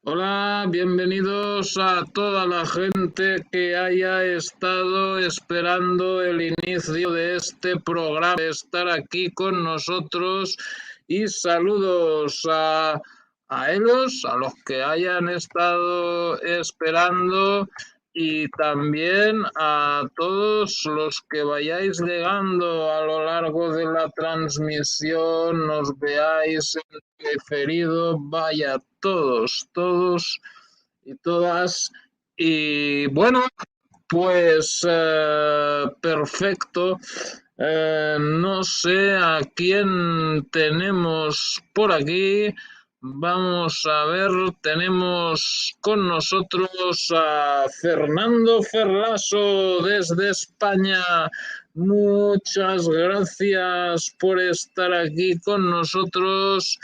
Hola, bienvenidos a toda la gente que haya estado esperando el inicio de este programa, estar aquí con nosotros y saludos a ellos, a los que hayan estado esperando y también a todos los que vayáis llegando a lo largo de la transmisión, nos veáis en diferido, vaya todos y todas. Y bueno, pues perfecto. No sé a quién tenemos por aquí. Vamos a ver, tenemos con nosotros a Fernando Ferlaso desde España. Muchas gracias por estar aquí con nosotros.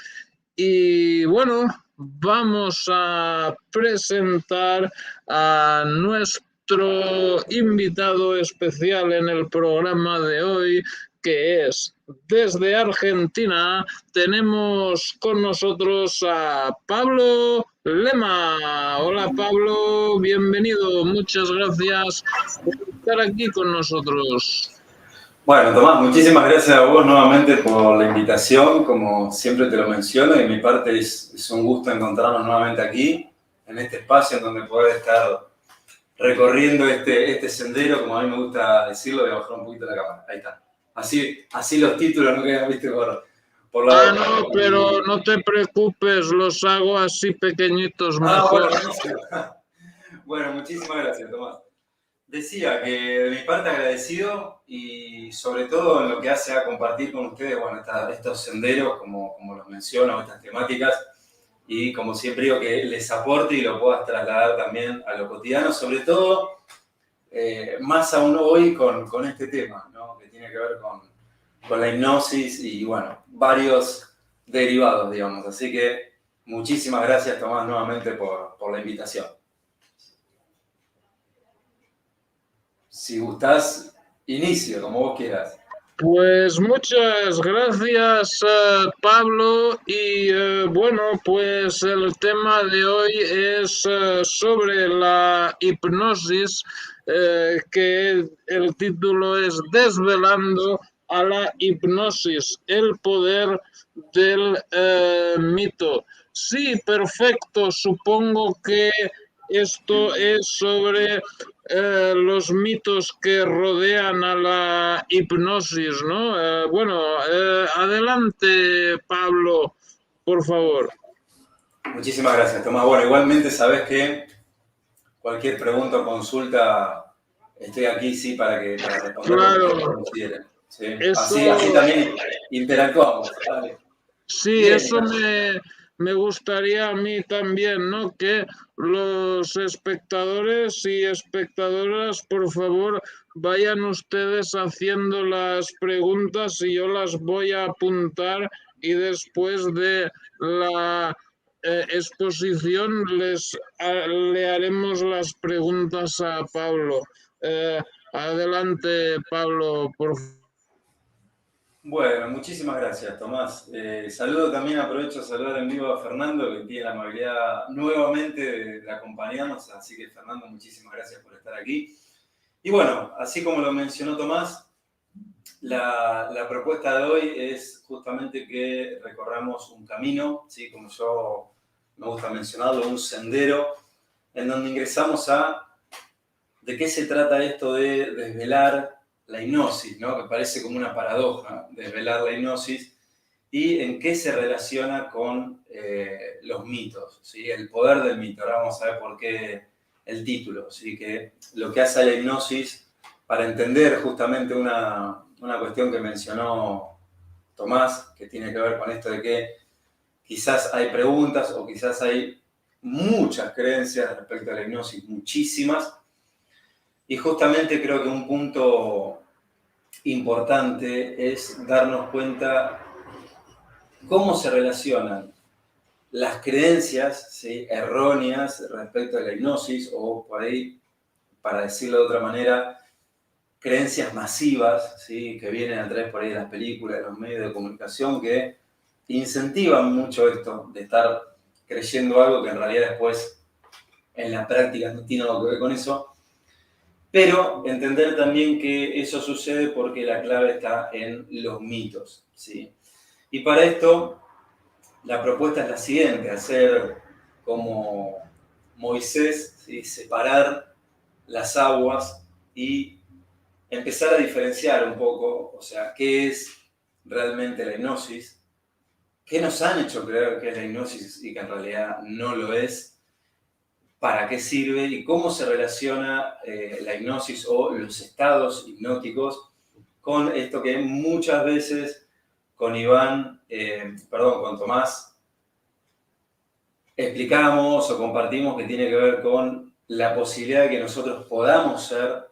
Y bueno, vamos a presentar a nuestro invitado especial en el programa de hoy, que es desde Argentina. Tenemos con nosotros a Pablo Lema. Hola Pablo, bienvenido. Muchas gracias por estar aquí con nosotros. Bueno, Tomás, muchísimas gracias a vos nuevamente por la invitación. Como siempre te lo menciono, y de mi parte es un gusto encontrarnos nuevamente aquí, en este espacio en donde poder estar recorriendo este sendero, como a mí me gusta decirlo. Voy a bajar un poquito la cámara. Ahí está. Así los títulos no quedan, viste, por la boca. No, pero no te preocupes, los hago así pequeñitos mejor. Bueno, muchísimas gracias, Tomás. Decía que de mi parte agradecido y sobre todo en lo que hace a compartir con ustedes, bueno, estos senderos, como los menciono, estas temáticas, y como siempre digo, que les aporte y lo puedas trasladar también a lo cotidiano, sobre todo, más aún hoy con este tema, ¿no? Que tiene que ver con la hipnosis y, bueno, varios derivados, digamos. Así que muchísimas gracias, Tomás, nuevamente por la invitación. Si gustás, inicio, como vos quieras. Pues muchas gracias, Pablo. Y bueno, pues el tema de hoy es sobre la hipnosis, que el título es Desvelando a la hipnosis, el poder del mito. Sí, perfecto. Supongo que esto es sobre los mitos que rodean a la hipnosis, ¿no? Adelante, Pablo, por favor. Muchísimas gracias, Tomás. Bueno, igualmente sabés que cualquier pregunta o consulta, estoy aquí, sí, para responder lo que ustedes Claro, consideren. ¿Sí? Así eso, también interactuamos. Dale. sí, Bien. me gustaría a mí también, ¿no? Que los espectadores y espectadoras, por favor, vayan ustedes haciendo las preguntas y yo las voy a apuntar y después de la exposición le haremos las preguntas a Pablo. Eh, Adelante, Pablo, por favor. Bueno, muchísimas gracias, Tomás. Saludo también, aprovecho a saludar en vivo a Fernando, que tiene la amabilidad nuevamente de acompañarnos. Así que, Fernando, muchísimas gracias por estar aquí. Y bueno, así como lo mencionó Tomás, la propuesta de hoy es justamente que recorramos un camino, ¿sí? Como yo me gusta mencionarlo, un sendero, en donde ingresamos a de qué se trata esto de desvelar la hipnosis, ¿no? Que parece como una paradoja, desvelar la hipnosis, y en qué se relaciona con los mitos, ¿sí? El poder del mito. Ahora vamos a ver por qué el título, ¿sí? Que lo que hace a la hipnosis, para entender justamente una cuestión que mencionó Tomás, que tiene que ver con esto de que quizás hay preguntas o quizás hay muchas creencias respecto a la hipnosis, muchísimas, y justamente creo que un punto importante es darnos cuenta cómo se relacionan las creencias, ¿sí?, erróneas respecto a la hipnosis, o por ahí, para decirlo de otra manera, creencias masivas, ¿sí?, que vienen a través por ahí de las películas, de los medios de comunicación, que incentivan mucho esto de estar creyendo algo que en realidad después en la práctica no tiene algo que ver con eso. Pero entender también que eso sucede porque la clave está en los mitos, ¿sí? Y para esto, la propuesta es la siguiente, hacer como Moisés, ¿sí? Separar las aguas y empezar a diferenciar un poco, o sea, qué es realmente la hipnosis, qué nos han hecho creer que es la hipnosis y que en realidad no lo es, para qué sirve y cómo se relaciona la hipnosis o los estados hipnóticos con esto que muchas veces con con Tomás, explicamos o compartimos que tiene que ver con la posibilidad de que nosotros podamos ser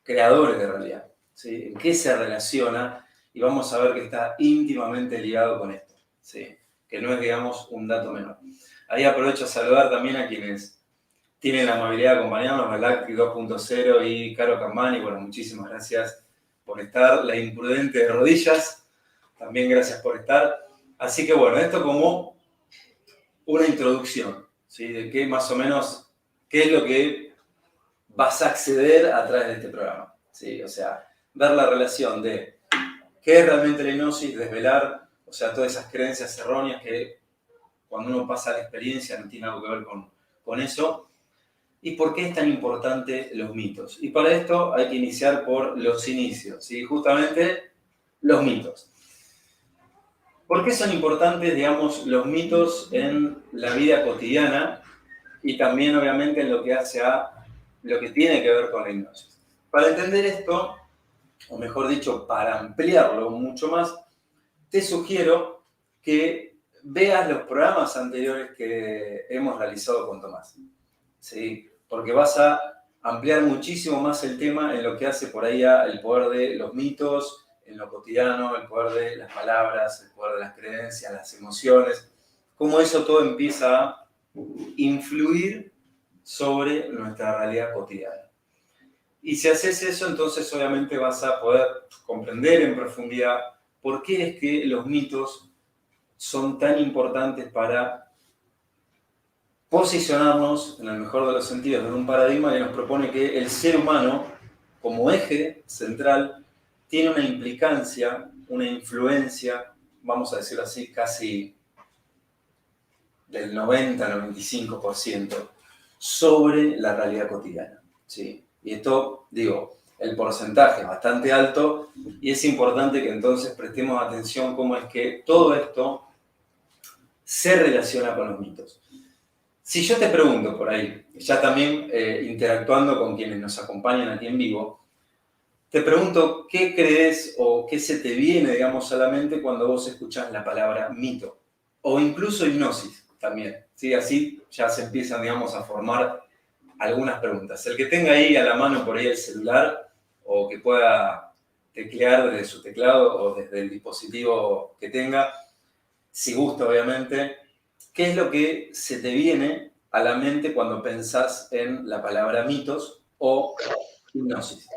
creadores de realidad, ¿sí? ¿En qué se relaciona? Y vamos a ver que está íntimamente ligado con esto, ¿sí? Que no es, digamos, un dato menor. Ahí aprovecho a saludar también a quienes tienen la amabilidad de acompañarnos, Galactic 2.0 y Caro Camani. Bueno, muchísimas gracias por estar. La imprudente de rodillas, también gracias por estar. Así que bueno, esto como una introducción, ¿sí? De qué más o menos, qué es lo que vas a acceder a través de este programa, ¿sí? O sea, ver la relación de qué es realmente la hipnosis, desvelar, o sea, todas esas creencias erróneas que cuando uno pasa la experiencia no tiene algo que ver con eso. ¿Y por qué es tan importante los mitos? Y para esto hay que iniciar por los inicios, ¿sí? Justamente los mitos. ¿Por qué son importantes, digamos, los mitos en la vida cotidiana y también, obviamente, en lo que hace a lo que tiene que ver con la hipnosis? Para entender esto, o mejor dicho, para ampliarlo mucho más, te sugiero que veas los programas anteriores que hemos realizado con Tomás, ¿sí? Porque vas a ampliar muchísimo más el tema en lo que hace por ahí el poder de los mitos, en lo cotidiano, el poder de las palabras, el poder de las creencias, las emociones, cómo eso todo empieza a influir sobre nuestra realidad cotidiana. Y si haces eso, entonces obviamente vas a poder comprender en profundidad por qué es que los mitos son tan importantes para posicionarnos, en el mejor de los sentidos, en un paradigma que nos propone que el ser humano, como eje central, tiene una implicancia, una influencia, vamos a decirlo así, casi del 90-95% sobre la realidad cotidiana, ¿sí? Y esto, digo, el porcentaje es bastante alto y es importante que entonces prestemos atención cómo es que todo esto se relaciona con los mitos. Si yo te pregunto por ahí, ya también interactuando con quienes nos acompañan aquí en vivo, te pregunto qué crees o qué se te viene, digamos, a la mente cuando vos escuchás la palabra mito o incluso hipnosis también, ¿sí? Así ya se empiezan, digamos, a formar algunas preguntas. El que tenga ahí a la mano por ahí el celular o que pueda teclear desde su teclado o desde el dispositivo que tenga, si gusta, obviamente, ¿qué es lo que se te viene a la mente cuando pensás en la palabra mitos o hipnosis?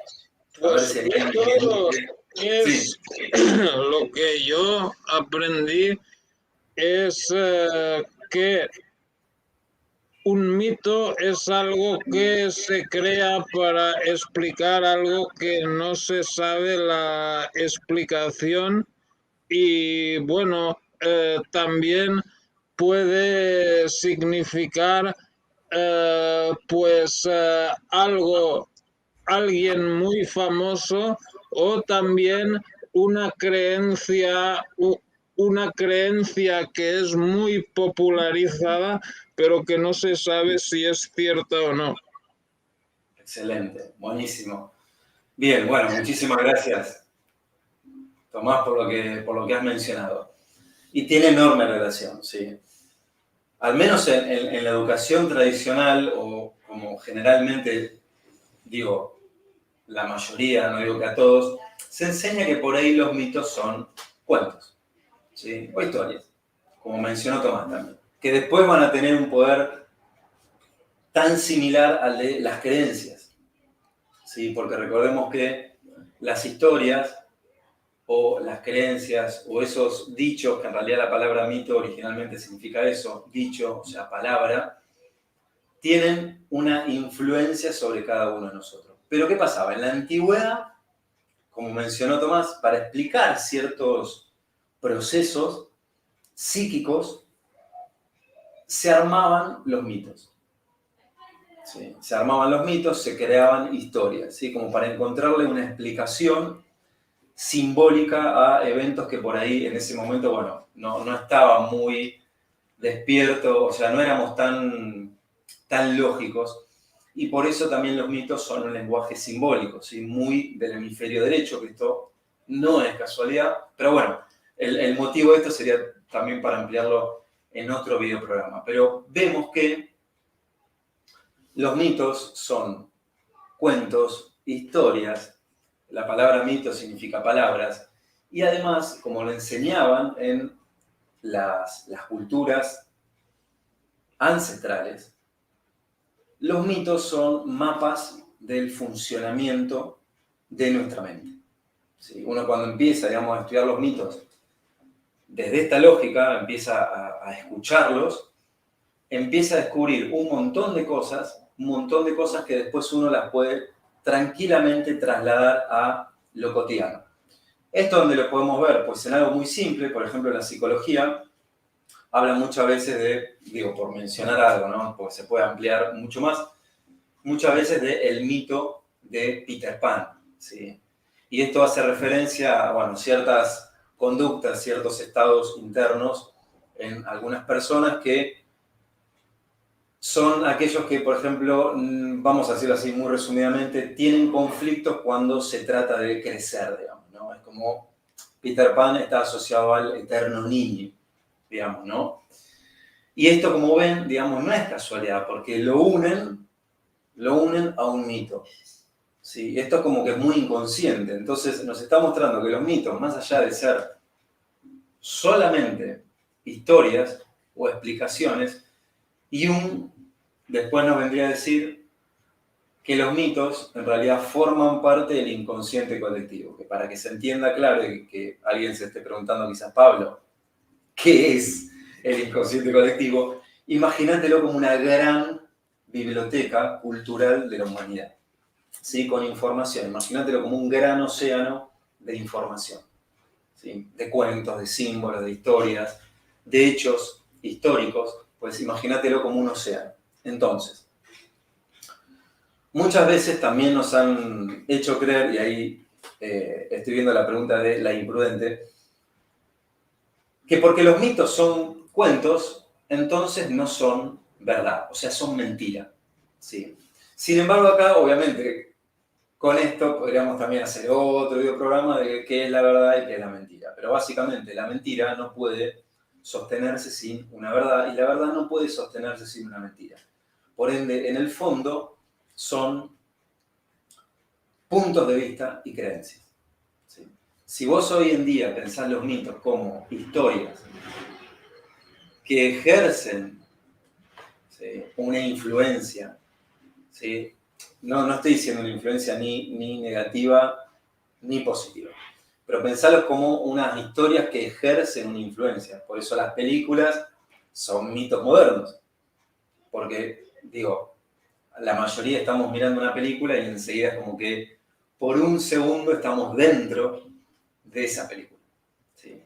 A ver Pues si hay mito alguien. Sí, es lo que yo aprendí es que un mito es algo que se crea para explicar algo que no se sabe la explicación y bueno, también puede significar alguien muy famoso o también una una creencia que es muy popularizada, pero que no se sabe si es cierta o no. excelente, buenísimo. Bien, bueno, muchísimas gracias, Tomás, por lo que has mencionado. Y tiene enorme relación, sí. Al menos en la educación tradicional, o como generalmente digo, la mayoría, no digo que a todos, se enseña que por ahí los mitos son cuentos, ¿sí? O historias, como mencionó Tomás también, que después van a tener un poder tan similar al de las creencias, ¿sí? Porque recordemos que las historias o las creencias o esos dichos, que en realidad la palabra mito originalmente significa eso, dicho, o sea, palabra, tienen una influencia sobre cada uno de nosotros. Pero ¿qué pasaba? En la antigüedad, como mencionó Tomás, para explicar ciertos procesos psíquicos, se armaban los mitos. ¿Sí? Se armaban los mitos, se creaban historias, ¿sí? Como para encontrarle una explicación simbólica a eventos que por ahí en ese momento, bueno, no estaban muy despiertos, o sea, no éramos tan lógicos. Y por eso también los mitos son un lenguaje simbólico, ¿sí? Muy del hemisferio derecho, que esto no es casualidad. Pero bueno, el motivo de esto sería también para ampliarlo en otro video programa. Pero vemos que los mitos son cuentos, historias. La palabra mito significa palabras. Y además, como lo enseñaban en las culturas ancestrales, los mitos son mapas del funcionamiento de nuestra mente. ¿Sí? Uno cuando empieza, digamos, a estudiar los mitos, desde esta lógica, empieza a escucharlos, empieza a descubrir un montón de cosas que después uno las puede tranquilamente trasladar a lo cotidiano. Esto donde lo podemos ver, pues en algo muy simple, por ejemplo, la psicología habla muchas veces de, digo, por mencionar algo, ¿no? Porque se puede ampliar mucho más, muchas veces del mito de Peter Pan, ¿sí? Y esto hace referencia a, bueno, ciertas conductas, ciertos estados internos en algunas personas que son aquellos que, por ejemplo, vamos a decirlo así muy resumidamente, tienen conflictos cuando se trata de crecer, digamos, ¿no? Es como Peter Pan está asociado al eterno niño, digamos, ¿no? Y esto, como ven, digamos, no es casualidad, porque lo unen a un mito. ¿Sí? Esto es como que es muy inconsciente. Entonces nos está mostrando que los mitos, más allá de ser solamente historias o explicaciones, después nos vendría a decir que los mitos en realidad forman parte del inconsciente colectivo. Que para que se entienda claro y que alguien se esté preguntando quizás, Pablo, ¿qué es el inconsciente colectivo? Imagínatelo como una gran biblioteca cultural de la humanidad, ¿sí? Con información. Imagínatelo como un gran océano de información, ¿sí? De cuentos, de símbolos, de historias, de hechos históricos. Pues imagínatelo como un océano. Entonces, muchas veces también nos han hecho creer, y ahí estoy viendo la pregunta de la imprudente, que porque los mitos son cuentos, entonces no son verdad, o sea, son mentira. ¿Sí? Sin embargo, acá, obviamente, con esto podríamos también hacer otro videoprograma de qué es la verdad y qué es la mentira. Pero básicamente la mentira no puede sostenerse sin una verdad y la verdad no puede sostenerse sin una mentira. Por ende, en el fondo, son puntos de vista y creencias. ¿Sí? Si vos hoy en día pensás los mitos como historias que ejercen, ¿sí?, una influencia, ¿sí? No estoy diciendo una influencia ni negativa ni positiva, pero pensalos como unas historias que ejercen una influencia. Por eso las películas son mitos modernos, porque, digo, la mayoría estamos mirando una película y enseguida es como que por un segundo estamos dentro de esa película, ¿sí?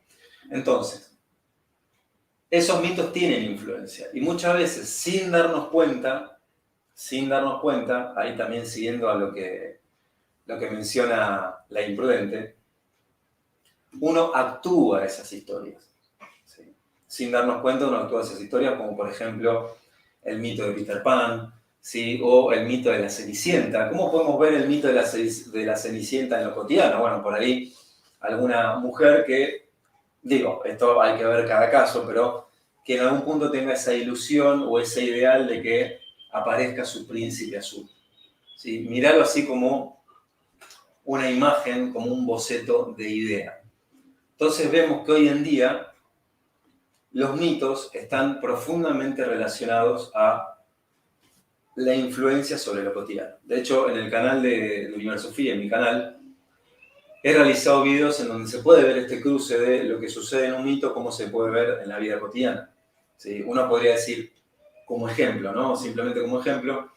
Entonces, esos mitos tienen influencia y muchas veces sin darnos cuenta, ahí también siguiendo a lo que menciona la imprudente, uno actúa esas historias, ¿sí? Sin darnos cuenta uno actúa esas historias, como por ejemplo el mito de Peter Pan, ¿sí? O el mito de la Cenicienta. ¿Cómo podemos ver el mito de la Cenicienta en lo cotidiano? Bueno, por ahí alguna mujer que, digo, esto hay que ver cada caso, pero que en algún punto tenga esa ilusión o ese ideal de que aparezca su príncipe azul, ¿sí? Mirarlo así como una imagen, como un boceto de idea. Entonces vemos que hoy en día los mitos están profundamente relacionados a la influencia sobre lo cotidiano. De hecho, en el canal de Universofía, en mi canal, he realizado videos en donde se puede ver este cruce de lo que sucede en un mito, cómo se puede ver en la vida cotidiana. ¿Sí? Uno podría decir, como ejemplo, ¿no? Simplemente como ejemplo,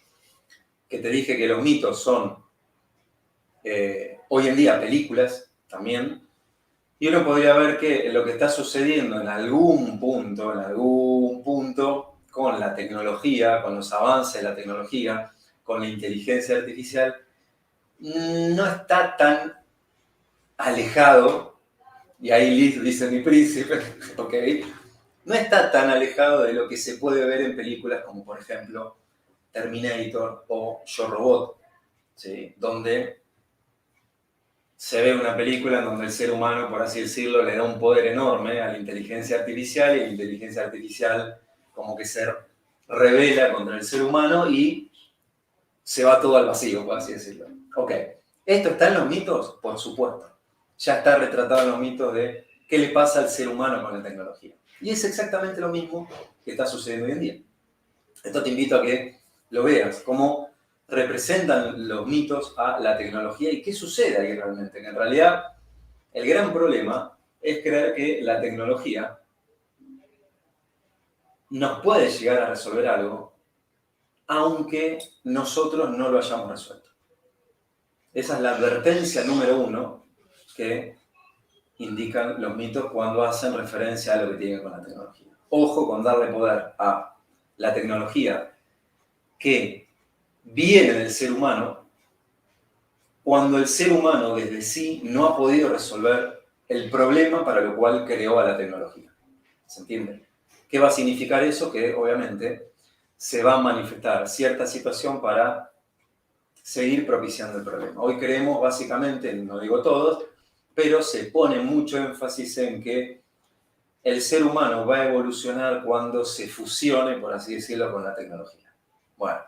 que te dije que los mitos son hoy en día películas también, y uno podría ver que lo que está sucediendo en algún punto, con la tecnología, con los avances de la tecnología, con la inteligencia artificial, no está tan alejado, y ahí Liz dice mi príncipe, ok, no está tan alejado de lo que se puede ver en películas como, por ejemplo, Terminator o Yo Robot, ¿sí? Donde se ve una película en donde el ser humano, por así decirlo, le da un poder enorme a la inteligencia artificial, y la inteligencia artificial como que se rebela contra el ser humano y se va todo al vacío, por así decirlo. Ok, ¿esto está en los mitos? Por supuesto. Ya está retratado en los mitos de qué le pasa al ser humano con la tecnología. Y es exactamente lo mismo que está sucediendo hoy en día. Esto te invito a que lo veas, cómo representan los mitos a la tecnología y qué sucede ahí realmente. Que en realidad el gran problema es creer que la tecnología nos puede llegar a resolver algo, aunque nosotros no lo hayamos resuelto. Esa es la advertencia número 1 que indican los mitos cuando hacen referencia a lo que tiene con la tecnología. Ojo con darle poder a la tecnología que viene del ser humano cuando el ser humano desde sí no ha podido resolver el problema para lo cual creó a la tecnología. ¿Se entiende? ¿Qué va a significar eso? Que obviamente se va a manifestar cierta situación para seguir propiciando el problema. Hoy creemos básicamente, no digo todos, pero se pone mucho énfasis en que el ser humano va a evolucionar cuando se fusione, por así decirlo, con la tecnología. Bueno,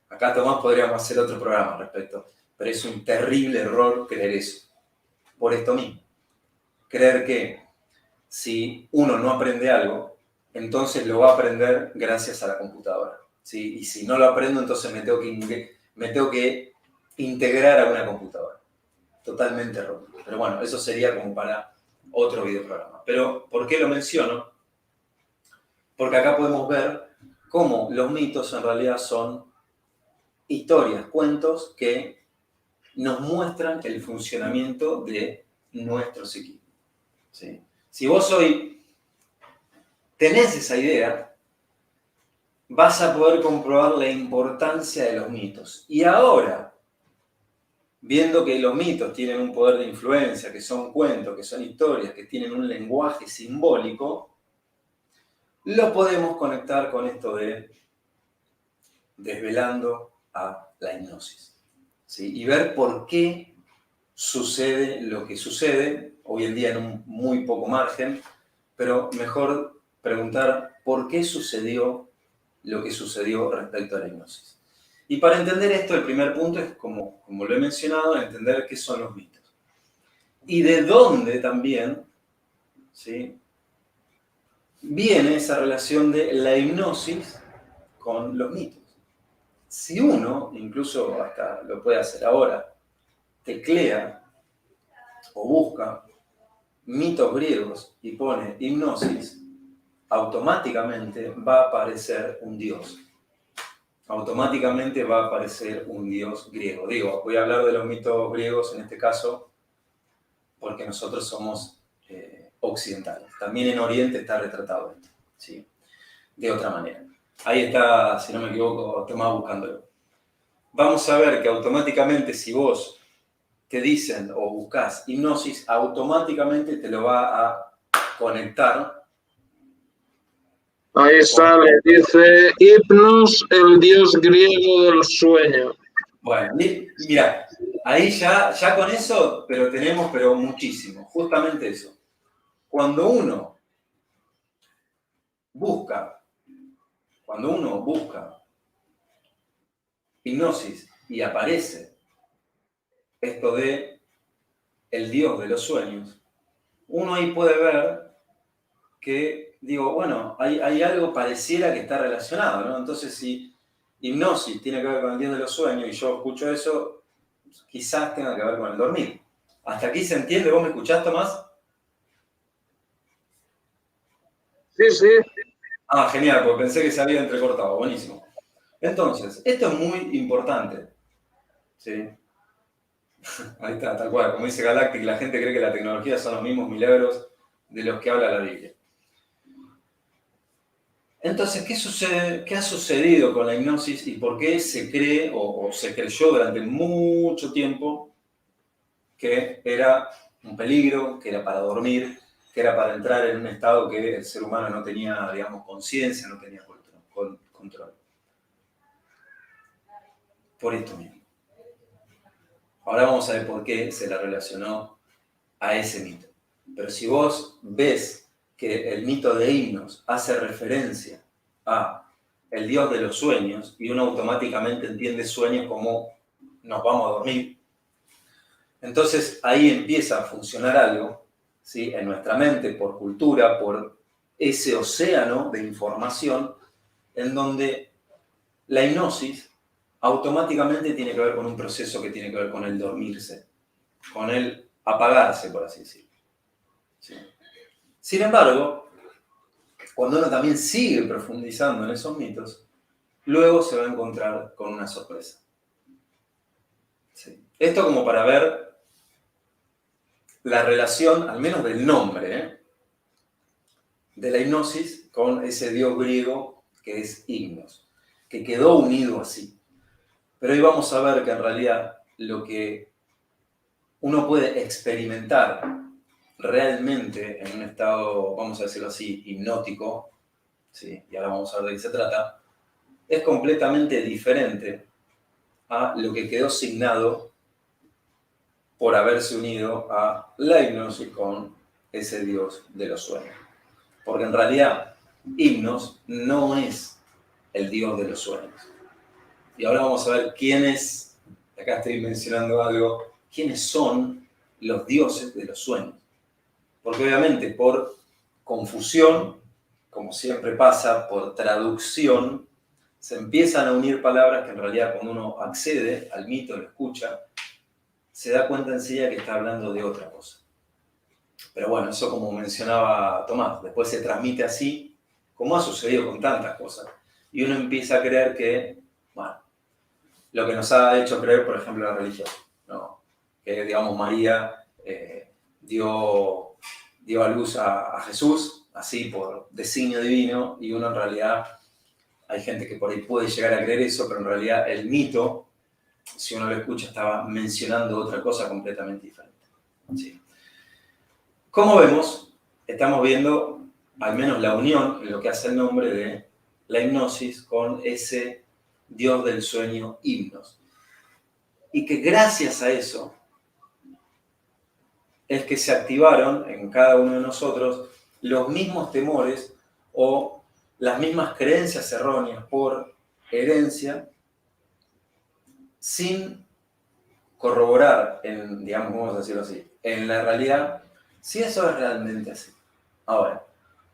acá Tomás podríamos hacer otro programa al respecto, pero es un terrible error creer eso. Por esto mismo. Creer que si uno no aprende algo, entonces lo va a aprender gracias a la computadora. ¿Sí? Y si no lo aprendo, entonces me tengo que integrar a una computadora. Totalmente erróneo. Pero bueno, eso sería como para otro videoprograma. Pero, ¿por qué lo menciono? Porque acá podemos ver cómo los mitos en realidad son historias, cuentos que nos muestran el funcionamiento de nuestro psiquismo. ¿Sí? Si vos hoy tenés esa idea, vas a poder comprobar la importancia de los mitos. Y ahora, viendo que los mitos tienen un poder de influencia, que son cuentos, que son historias, que tienen un lenguaje simbólico, lo podemos conectar con esto de desvelando a la hipnosis. ¿Sí? Y ver por qué sucede lo que sucede, hoy en día en un muy poco margen, pero mejor preguntar por qué sucedió lo que sucedió respecto a la hipnosis. Y para entender esto, el primer punto es, como lo he mencionado, entender qué son los mitos. Y de dónde también, ¿sí?, viene esa relación de la hipnosis con los mitos. Si uno, incluso hasta lo puede hacer ahora, teclea o busca mitos griegos y pone hipnosis, automáticamente va a aparecer un dios. Automáticamente va a aparecer un dios griego. Digo, voy a hablar de los mitos griegos en este caso porque nosotros somos occidentales. También en Oriente está retratado esto, ¿sí?, de otra manera. Ahí está, si no me equivoco, Tomás buscándolo. Vamos a ver que automáticamente, si vos te dicen o buscas hipnosis, automáticamente te lo va a conectar. Ahí sale, dice Hipnos, el dios griego del sueño. Bueno, mira, ahí ya con eso, pero tenemos muchísimo, justamente eso. Cuando uno busca hipnosis y aparece esto de el dios de los sueños, uno ahí puede ver que, digo, bueno, hay algo pareciera que está relacionado, ¿no? Entonces, si hipnosis tiene que ver con el dios de los sueños y yo escucho eso, quizás tenga que ver con el dormir. ¿Hasta aquí se entiende? ¿Vos me escuchás, Tomás? Sí, sí. Ah, genial, porque pensé que se había entrecortado. Buenísimo. Entonces, esto es muy importante. ¿Sí? Ahí está, tal cual. Como dice Galactic, la gente cree que la tecnología son los mismos milagros de los que habla la Biblia. Entonces, ¿qué sucede? ¿Qué ha sucedido con la hipnosis y por qué se cree o se creyó durante mucho tiempo que era un peligro, que era para dormir, que era para entrar en un estado que el ser humano no tenía, digamos, conciencia, no tenía control? Por esto mismo. Ahora vamos a ver por qué se la relacionó a ese mito. Pero si vos ves que el mito de Himnos hace referencia a el dios de los sueños y uno automáticamente entiende sueños como nos vamos a dormir, entonces ahí empieza a funcionar algo, ¿sí? En nuestra mente, por cultura, por ese océano de información, en donde la hipnosis automáticamente tiene que ver con un proceso que tiene que ver con el dormirse, con el apagarse, por así decirlo. ¿Sí? Sin embargo, cuando uno también sigue profundizando en esos mitos, luego se va a encontrar con una sorpresa. ¿Sí? Esto como para ver la relación, al menos del nombre, de la hipnosis con ese dios griego que es Himnos, que quedó unido así. Pero hoy vamos a ver que en realidad lo que uno puede experimentar realmente en un estado, vamos a decirlo así, hipnótico, ¿sí? Y ahora vamos a ver de qué se trata, es completamente diferente a lo que quedó signado por haberse unido a la hipnosis con ese dios de los sueños. Porque en realidad, Himnos no es el dios de los sueños. Y ahora vamos a ver quiénes, acá estoy mencionando algo, quiénes son los dioses de los sueños. Porque obviamente por confusión, como siempre pasa, por traducción, se empiezan a unir palabras que en realidad cuando uno accede al mito, lo escucha, se da cuenta enseguida que está hablando de otra cosa. Pero bueno, eso como mencionaba Tomás, después se transmite así, como ha sucedido con tantas cosas. Y uno empieza a creer que, bueno, lo que nos ha hecho creer, por ejemplo, la religión, ¿no? Que, digamos, María dio a luz a Jesús, así por designio divino, y uno en realidad, hay gente que por ahí puede llegar a creer eso, pero en realidad el mito, si uno lo escucha, estaba mencionando otra cosa completamente diferente. ¿Sí? Como vemos, estamos viendo al menos la unión, en lo que hace el nombre de la hipnosis, con ese dios del sueño Himnos. Y que gracias a eso es que se activaron en cada uno de nosotros los mismos temores o las mismas creencias erróneas por herencia sin corroborar, digamos, vamos a decirlo así, en la realidad, si eso es realmente así. Ahora,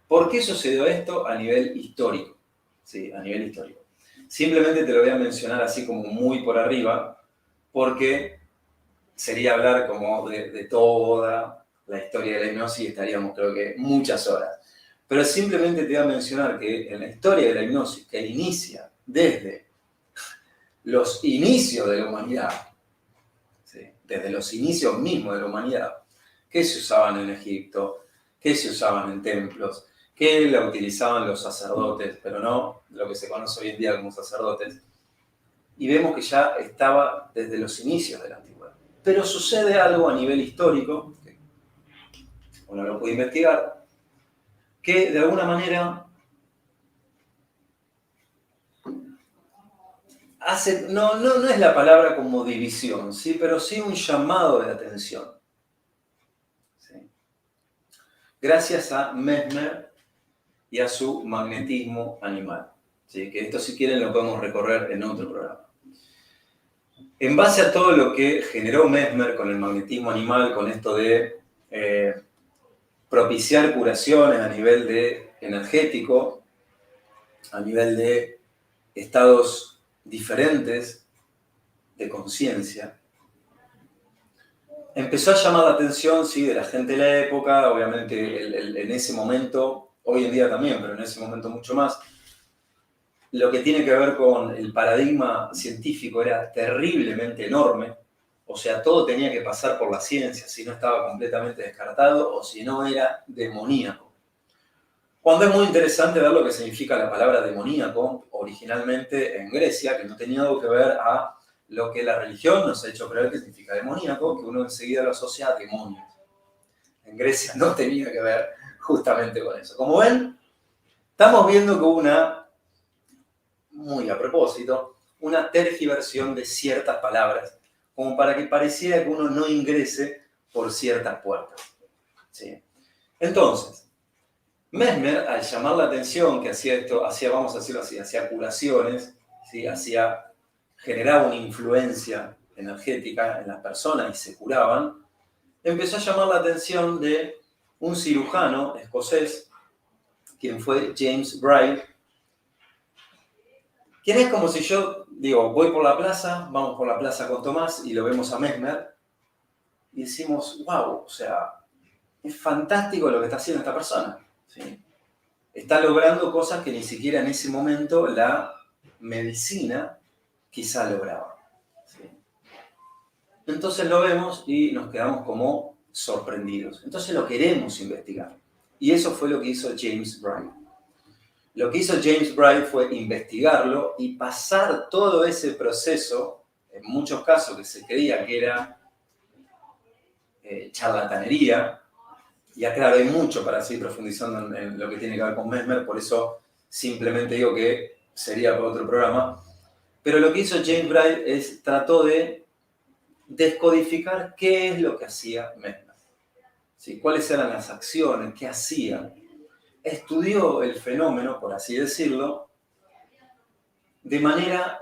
¿por qué sucedió esto a nivel histórico? Sí, a nivel histórico. Simplemente te lo voy a mencionar así como muy por arriba, porque sería hablar como de toda la historia de la hipnosis y estaríamos creo que muchas horas. Pero simplemente te voy a mencionar que en la historia de la hipnosis, que inicia desde los inicios de la humanidad, ¿sí? Desde los inicios mismos de la humanidad, que se usaban en Egipto, que se usaban en templos, que la utilizaban los sacerdotes, pero no lo que se conoce hoy en día como sacerdotes, y vemos que ya estaba desde los inicios de la antigüedad. Pero sucede algo a nivel histórico, que uno lo puede investigar, que de alguna manera hace, no es la palabra como división, ¿sí? Pero sí un llamado de atención. ¿Sí? Gracias a Mesmer y a su magnetismo animal. ¿Sí? Que esto si quieren lo podemos recorrer en otro programa. En base a todo lo que generó Mesmer con el magnetismo animal, con esto de propiciar curaciones a nivel de energético, a nivel de estados diferentes de conciencia, empezó a llamar la atención, sí, de la gente de la época, obviamente en ese momento, hoy en día también, pero en ese momento mucho más, lo que tiene que ver con el paradigma científico era terriblemente enorme, o sea, todo tenía que pasar por la ciencia, si no estaba completamente descartado o si no era demoníaco. Cuando es muy interesante ver lo que significa la palabra demoníaco, originalmente en Grecia, que no tenía algo que ver a lo que la religión nos ha hecho creer que significa demoníaco, que uno enseguida lo asocia a demonios. En Grecia no tenía que ver justamente con eso. Como ven, estamos viendo que hubo muy a propósito, una tergiversión de ciertas palabras, como para que pareciera que uno no ingrese por ciertas puertas. ¿Sí? Entonces, Mesmer, al llamar la atención que hacía esto, vamos a decirlo así, hacía curaciones, ¿sí? Generaba una influencia energética en las personas y se curaban, empezó a llamar la atención de un cirujano escocés, quien fue James Bright, quien es como si yo digo, voy por la plaza, vamos por la plaza con Tomás y lo vemos a Mesmer y decimos, wow, o sea, es fantástico lo que está haciendo esta persona. ¿Sí? Está logrando cosas que ni siquiera en ese momento la medicina quizá lograba. ¿Sí? Entonces lo vemos y nos quedamos como sorprendidos. Entonces lo queremos investigar. Y eso fue lo que hizo James Bright. Lo que hizo James Bright fue investigarlo y pasar todo ese proceso, en muchos casos que se creía que era charlatanería, y acá hay mucho para seguir profundizando en lo que tiene que ver con Mesmer, por eso simplemente digo que sería para otro programa, pero lo que hizo James Bright es trató de descodificar qué es lo que hacía Mesmer, ¿sí? Cuáles eran las acciones, qué hacía. Estudió el fenómeno, por así decirlo, de manera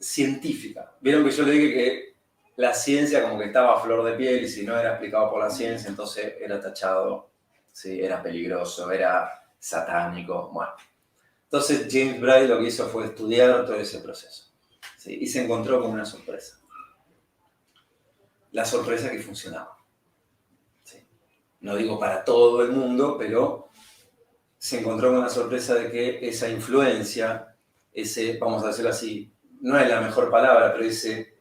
científica. Vieron que yo le dije que la ciencia como que estaba a flor de piel y si no era explicado por la ciencia, entonces era tachado, ¿sí? Era peligroso, era satánico. Bueno, entonces James Bright lo que hizo fue estudiar todo ese proceso, ¿sí? Y se encontró con una sorpresa. La sorpresa que funcionaba. ¿Sí? No digo para todo el mundo, pero se encontró con la sorpresa de que esa influencia, ese, vamos a decirlo así, no es la mejor palabra, pero ese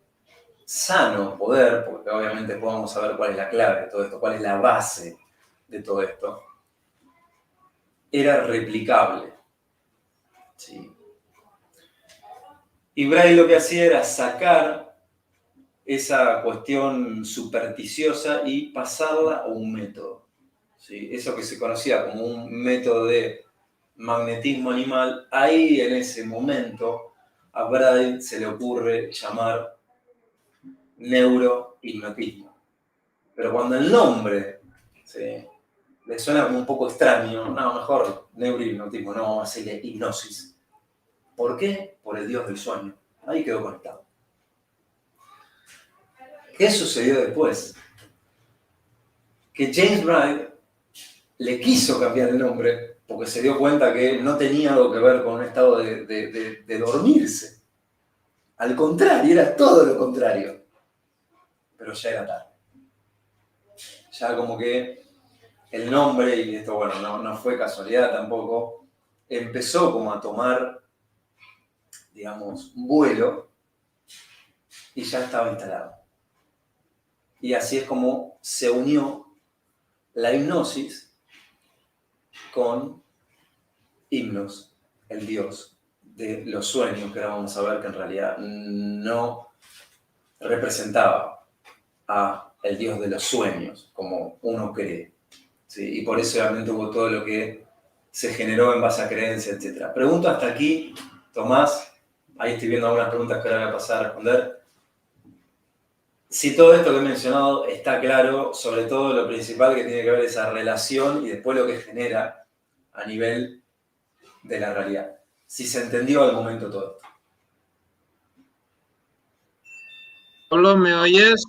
sano poder, porque obviamente podemos saber cuál es la clave de todo esto, cuál es la base de todo esto, era replicable. ¿Sí? Y Braille lo que hacía era sacar esa cuestión supersticiosa y pasarla a un método. ¿Sí? Eso que se conocía como un método de magnetismo animal, ahí en ese momento a Braille se le ocurre llamar neurohipnotismo. Pero cuando el nombre, ¿sí?, le suena como un poco extraño, no, mejor neurohipnotismo, no vamos a decirle hipnosis. ¿Por qué? Por el dios del sueño. Ahí quedó conectado. ¿Qué sucedió después? Que James Bright le quiso cambiar el nombre porque se dio cuenta que no tenía algo que ver con un estado de dormirse. Al contrario, era todo lo contrario. Pero ya era tarde. Ya como que el nombre, y esto bueno, no fue casualidad tampoco, empezó como a tomar, digamos, vuelo y ya estaba instalado. Y así es como se unió la hipnosis con Hipnos, el dios de los sueños, que ahora vamos a ver que en realidad no representaba a el dios de los sueños, como uno cree. ¿Sí? Y por eso obviamente hubo todo lo que se generó en base a creencia, etc. Pregunto hasta aquí, Tomás, ahí estoy viendo algunas preguntas que ahora voy a pasar a responder. Si todo esto que he mencionado está claro, sobre todo lo principal que tiene que ver esa relación y después lo que genera a nivel de la realidad. Si se entendió al momento todo esto. ¿Solo me oyes?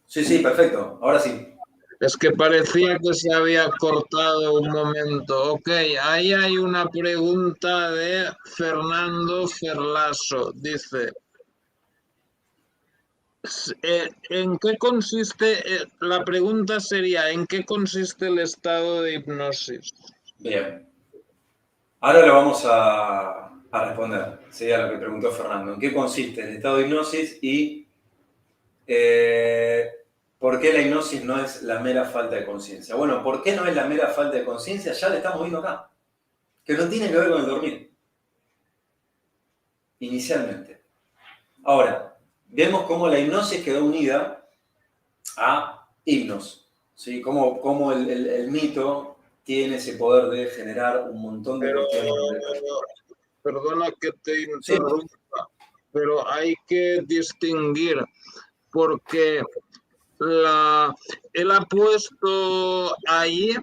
Sí, perfecto. Ahora sí. Es que parecía que se había cortado un momento. Ok, ahí hay una pregunta de Fernando Ferlaso. Dice, ¿En qué consiste? La pregunta sería, ¿en qué consiste el estado de hipnosis? Bien. Ahora lo vamos a responder, ¿sí? A lo que preguntó Fernando. ¿En qué consiste el estado de hipnosis y por qué la hipnosis no es la mera falta de conciencia? Bueno, ¿por qué no es la mera falta de conciencia? Ya le estamos viendo acá, que no tiene que ver con el dormir, inicialmente. Ahora, vemos cómo la hipnosis quedó unida a himnos, ¿sí? Cómo el mito tiene ese poder de generar un montón de Pero, cuestiones. perdona que te Sí, interrumpa, pero hay que distinguir porque él ha puesto ahí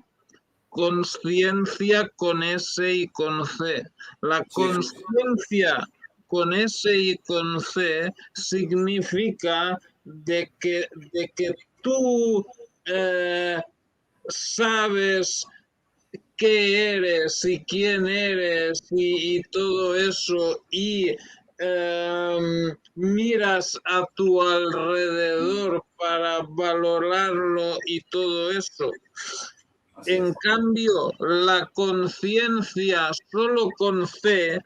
conciencia con S y con C. La sí, sí. conciencia con S y con C significa de que tú sabes qué eres y quién eres y todo eso y miras a tu alrededor para valorarlo y todo eso. Así En es. cambio, la conciencia solo con fe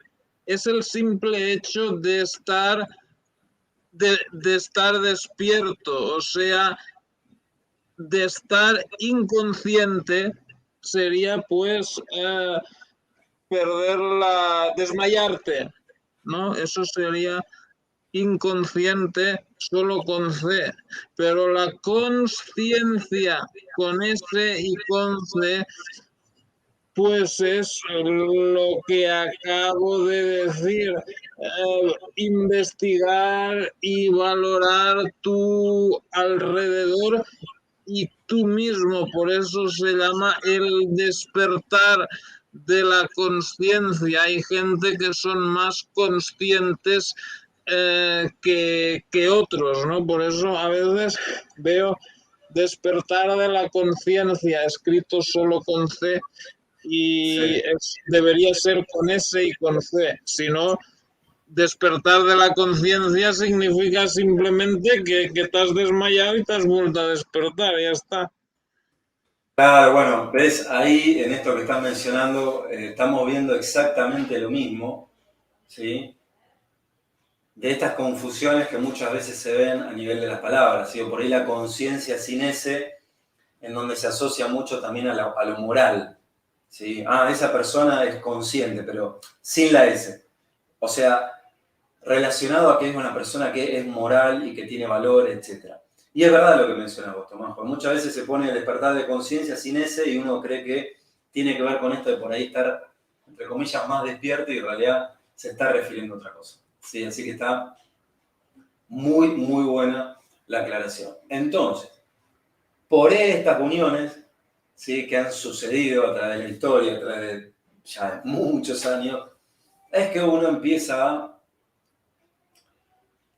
es el simple hecho de estar despierto, o sea, de estar inconsciente sería pues desmayarte, ¿no? Eso sería inconsciente solo con C, pero la conciencia con S y con C, pues es lo que acabo de decir, investigar y valorar tu alrededor y tú mismo, por eso se llama el despertar de la conciencia. Hay gente que son más conscientes que otros, ¿no? Por eso a veces veo despertar de la conciencia escrito solo con C y Sí. debería ser con S y con C, si no despertar de la conciencia significa simplemente que te has desmayado y te has vuelto a despertar, ya está. Claro, bueno, ves, ahí en esto que estás mencionando, estamos viendo exactamente lo mismo, ¿sí? De estas confusiones que muchas veces se ven a nivel de las palabras, ¿sí? O por ahí la conciencia sin ese, en donde se asocia mucho también a lo moral, ¿sí? Ah, esa persona es consciente, pero sin la S. O sea, relacionado a que es una persona que es moral y que tiene valor, etc. Y es verdad lo que mencionas vos, Tomás, porque muchas veces se pone el despertar de conciencia sin ese y uno cree que tiene que ver con esto de por ahí estar, entre comillas, más despierto y en realidad se está refiriendo a otra cosa. ¿Sí? Así que está muy, muy buena la aclaración. Entonces, por estas uniones, ¿sí? Que han sucedido a través de la historia, a través de ya muchos años, es que uno empieza a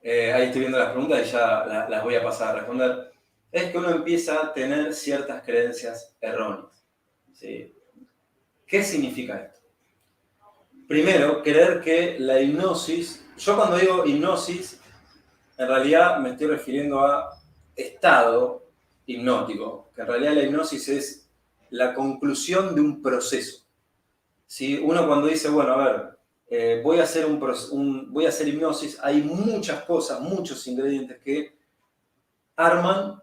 ahí estoy viendo las preguntas y ya las voy a pasar a responder, es que uno empieza a tener ciertas creencias erróneas. ¿Sí? ¿Qué significa esto? Primero, creer que la hipnosis, yo cuando digo hipnosis, en realidad me estoy refiriendo a estado hipnótico, que en realidad la hipnosis es la conclusión de un proceso. ¿Sí? Uno cuando dice, bueno, a ver, voy a hacer hipnosis, hay muchas cosas, muchos ingredientes que arman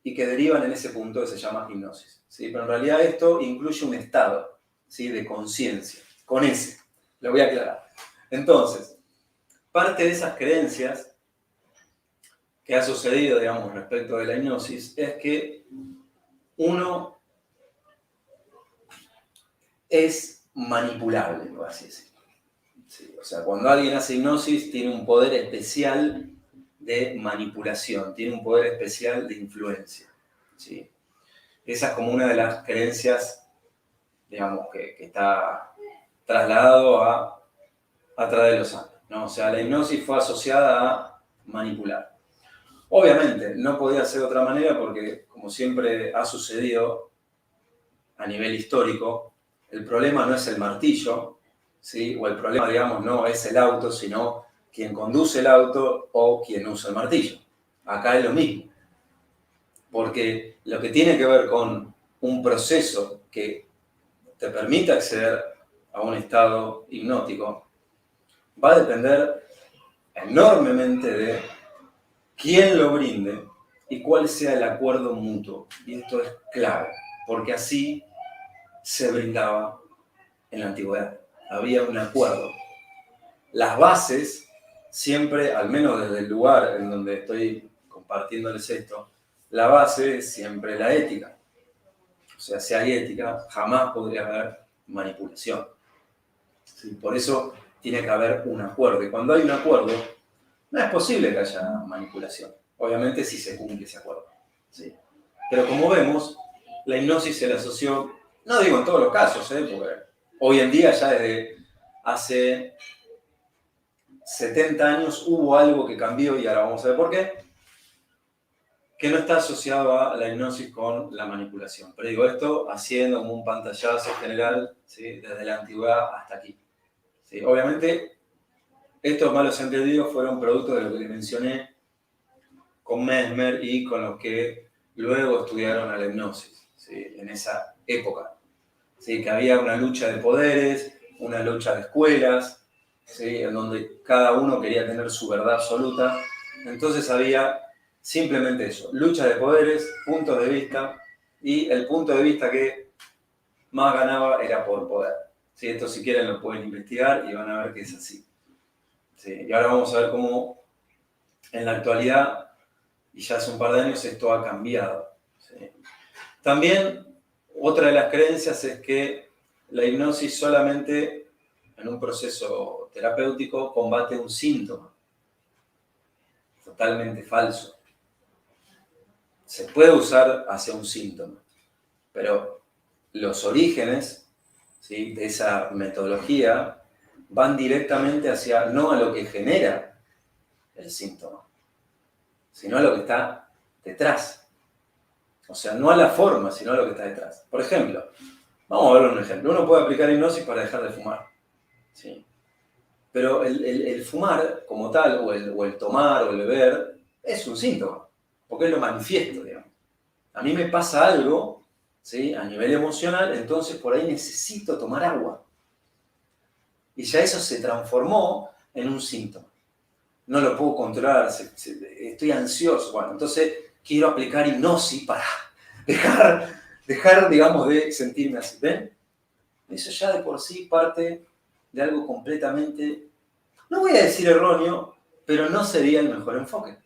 y que derivan en ese punto que se llama hipnosis. ¿Sí? Pero en realidad esto incluye un estado, ¿sí? De conciencia, con ese, lo voy a aclarar. Entonces, parte de esas creencias que ha sucedido, digamos, respecto de la hipnosis, es que uno es manipulable, por así decirlo. Sí, o sea, cuando alguien hace hipnosis tiene un poder especial de manipulación, tiene un poder especial de influencia. ¿Sí? Esa es como una de las creencias, digamos, que está trasladado a través de los años, ¿no? O sea, la hipnosis fue asociada a manipular. Obviamente, no podía ser de otra manera porque, como siempre ha sucedido a nivel histórico, el problema no es el martillo, ¿sí? O el problema, digamos, no es el auto, sino quien conduce el auto o quien usa el martillo. Acá es lo mismo, porque lo que tiene que ver con un proceso que te permite acceder a un estado hipnótico va a depender enormemente de quién lo brinde y cuál sea el acuerdo mutuo. Y esto es clave, porque así se brindaba en la antigüedad. Había un acuerdo. Las bases, siempre, al menos desde el lugar en donde estoy compartiéndoles esto, la base es siempre la ética. O sea, si hay ética, jamás podría haber manipulación. ¿Sí? Por eso tiene que haber un acuerdo. Y cuando hay un acuerdo, no es posible que haya manipulación. Obviamente si se cumple ese acuerdo. ¿Sí? Pero como vemos, la hipnosis se le asoció, no digo en todos los casos, porque hoy en día ya desde hace 70 años hubo algo que cambió y ahora vamos a ver por qué, que no está asociado a la hipnosis con la manipulación. Pero digo esto haciendo como un pantallazo general, ¿sí? Desde la antigüedad hasta aquí. ¿Sí? Obviamente, estos malos entendidos fueron producto de lo que les mencioné con Mesmer y con los que luego estudiaron a la hipnosis, ¿sí? En esa época. ¿Sí? Que había una lucha de poderes, una lucha de escuelas, ¿sí? En donde cada uno quería tener su verdad absoluta. Entonces había simplemente eso, lucha de poderes, puntos de vista, y el punto de vista que más ganaba era por poder. ¿Sí? Esto si quieren lo pueden investigar y van a ver que es así. ¿Sí? Y ahora vamos a ver cómo en la actualidad, y ya hace un par de años, esto ha cambiado. ¿Sí? También otra de las creencias es que la hipnosis solamente en un proceso terapéutico combate un síntoma. Totalmente falso. Se puede usar hacia un síntoma, pero los orígenes, ¿sí? De esa metodología van directamente hacia, no a lo que genera el síntoma, sino a lo que está detrás. O sea, no a la forma, sino a lo que está detrás. Por ejemplo, vamos a ver un ejemplo. Uno puede aplicar hipnosis para dejar de fumar, ¿sí? Pero el fumar como tal, o el tomar, o el beber, es un síntoma, porque es lo manifiesto, digamos. A mí me pasa algo, ¿sí? A nivel emocional, entonces por ahí necesito tomar agua. Y ya eso se transformó en un síntoma. No lo puedo controlar, estoy ansioso. Bueno, entonces quiero aplicar hipnosis para dejar, digamos, de sentirme así. ¿Ven? Eso ya de por sí parte de algo completamente, no voy a decir erróneo, pero no sería el mejor enfoque.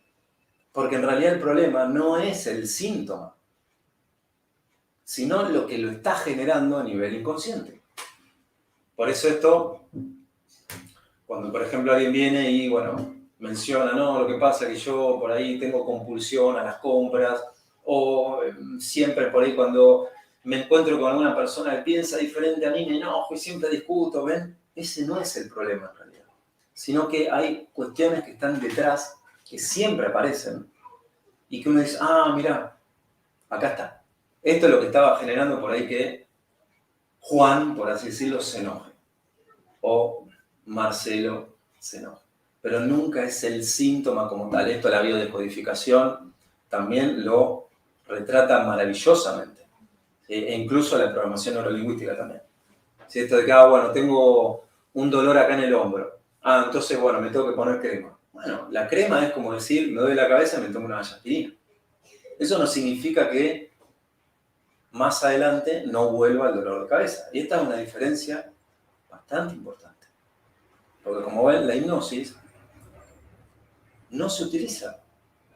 Porque en realidad el problema no es el síntoma, sino lo que lo está generando a nivel inconsciente. Por eso esto, cuando por ejemplo alguien viene y, bueno, menciona, no, lo que pasa es que yo por ahí tengo compulsión a las compras, o siempre por ahí cuando me encuentro con una persona que piensa diferente a mí, me enojo y siempre discuto, ¿ven? Ese no es el problema en realidad, sino que hay cuestiones que están detrás, que siempre aparecen, y que uno dice, ah, mirá, acá está. Esto es lo que estaba generando por ahí que Juan, por así decirlo, se enoje. O Marcelo se enoje. Pero nunca es el síntoma como tal. Esto la biodescodificación también lo retrata maravillosamente. ¿Sí? E incluso la programación neurolingüística también. ¿Sí? Esto de que, bueno, tengo un dolor acá en el hombro. Ah, entonces, bueno, me tengo que poner crema. Bueno, la crema es como decir, me duele la cabeza, me tomo una aspirina. Eso no significa que más adelante no vuelva el dolor de cabeza. Y esta es una diferencia bastante importante. Porque como ven, la hipnosis no se utiliza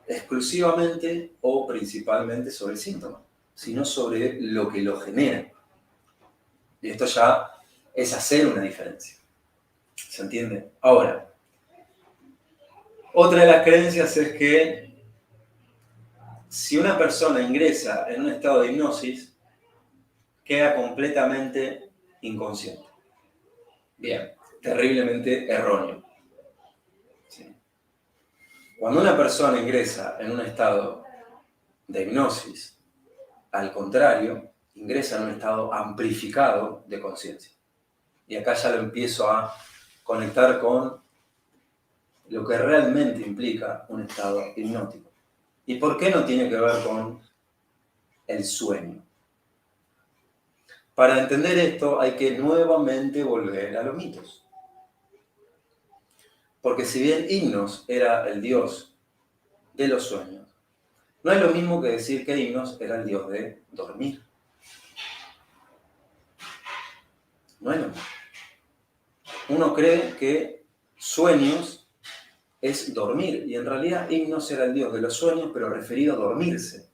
exclusivamente o principalmente sobre el síntoma, sino sobre lo que lo genera. Y esto ya es hacer una diferencia. ¿Se entiende? Ahora, otra de las creencias es que si una persona ingresa en un estado de hipnosis, queda completamente inconsciente. Bien, terriblemente erróneo. ¿Sí? Cuando una persona ingresa en un estado de hipnosis, al contrario, ingresa en un estado amplificado de conciencia. Y acá ya lo empiezo a conectar con lo que realmente implica un estado hipnótico. ¿Y por qué no tiene que ver con el sueño? Para entender esto hay que nuevamente volver a los mitos. Porque si bien Himnos era el dios de los sueños, no es lo mismo que decir que Himnos era el dios de dormir. No es lo mismo. Uno cree que sueños es dormir, y en realidad Himnos era el dios de los sueños, pero referido a dormirse.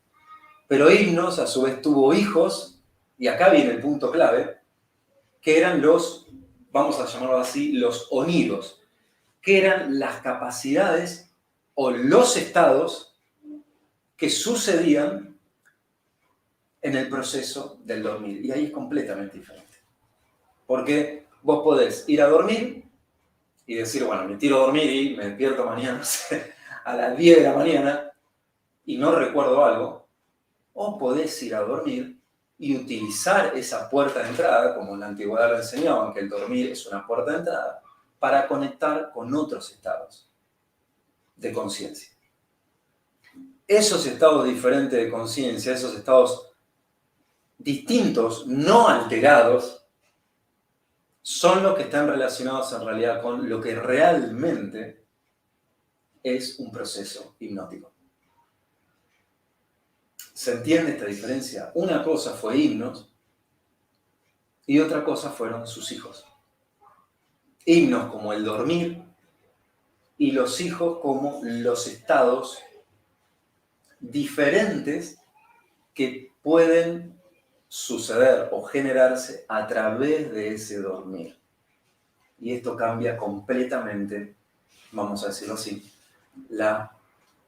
Pero Himnos, a su vez, tuvo hijos, y acá viene el punto clave, que eran los, vamos a llamarlo así, los oniros, que eran las capacidades o los estados que sucedían en el proceso del dormir. Y ahí es completamente diferente. Porque vos podés ir a dormir y decir, bueno, me tiro a dormir y me despierto mañana, no sé, a las 10 de la mañana y no recuerdo algo. O podés ir a dormir y utilizar esa puerta de entrada, como en la antigüedad lo enseñaban, que el dormir es una puerta de entrada, para conectar con otros estados de conciencia. Esos estados diferentes de conciencia, esos estados distintos, no alterados, son los que están relacionados en realidad con lo que realmente es un proceso hipnótico. ¿Se entiende esta diferencia? Una cosa fue Himnos y otra cosa fueron sus hijos. Himnos como el dormir y los hijos como los estados diferentes que pueden suceder o generarse a través de ese dormir. Y esto cambia completamente, vamos a decirlo así, la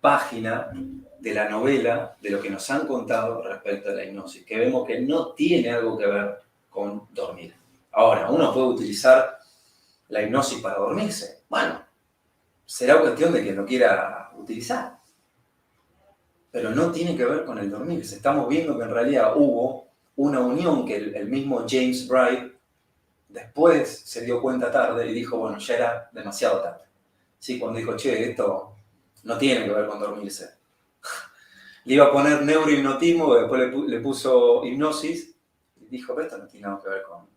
página de la novela, de lo que nos han contado respecto a la hipnosis, que vemos que no tiene algo que ver con dormir. Ahora, uno puede utilizar la hipnosis para dormirse. Bueno, será cuestión de quien lo quiera utilizar. Pero no tiene que ver con el dormir. Estamos viendo que en realidad hubo una unión que el mismo James Bright después se dio cuenta tarde y dijo, bueno, ya era demasiado tarde. ¿Sí? Cuando dijo, che, esto no tiene que ver con dormirse. Le iba a poner neurohipnotismo, después le puso hipnosis, y dijo, pero esto no tiene nada que ver con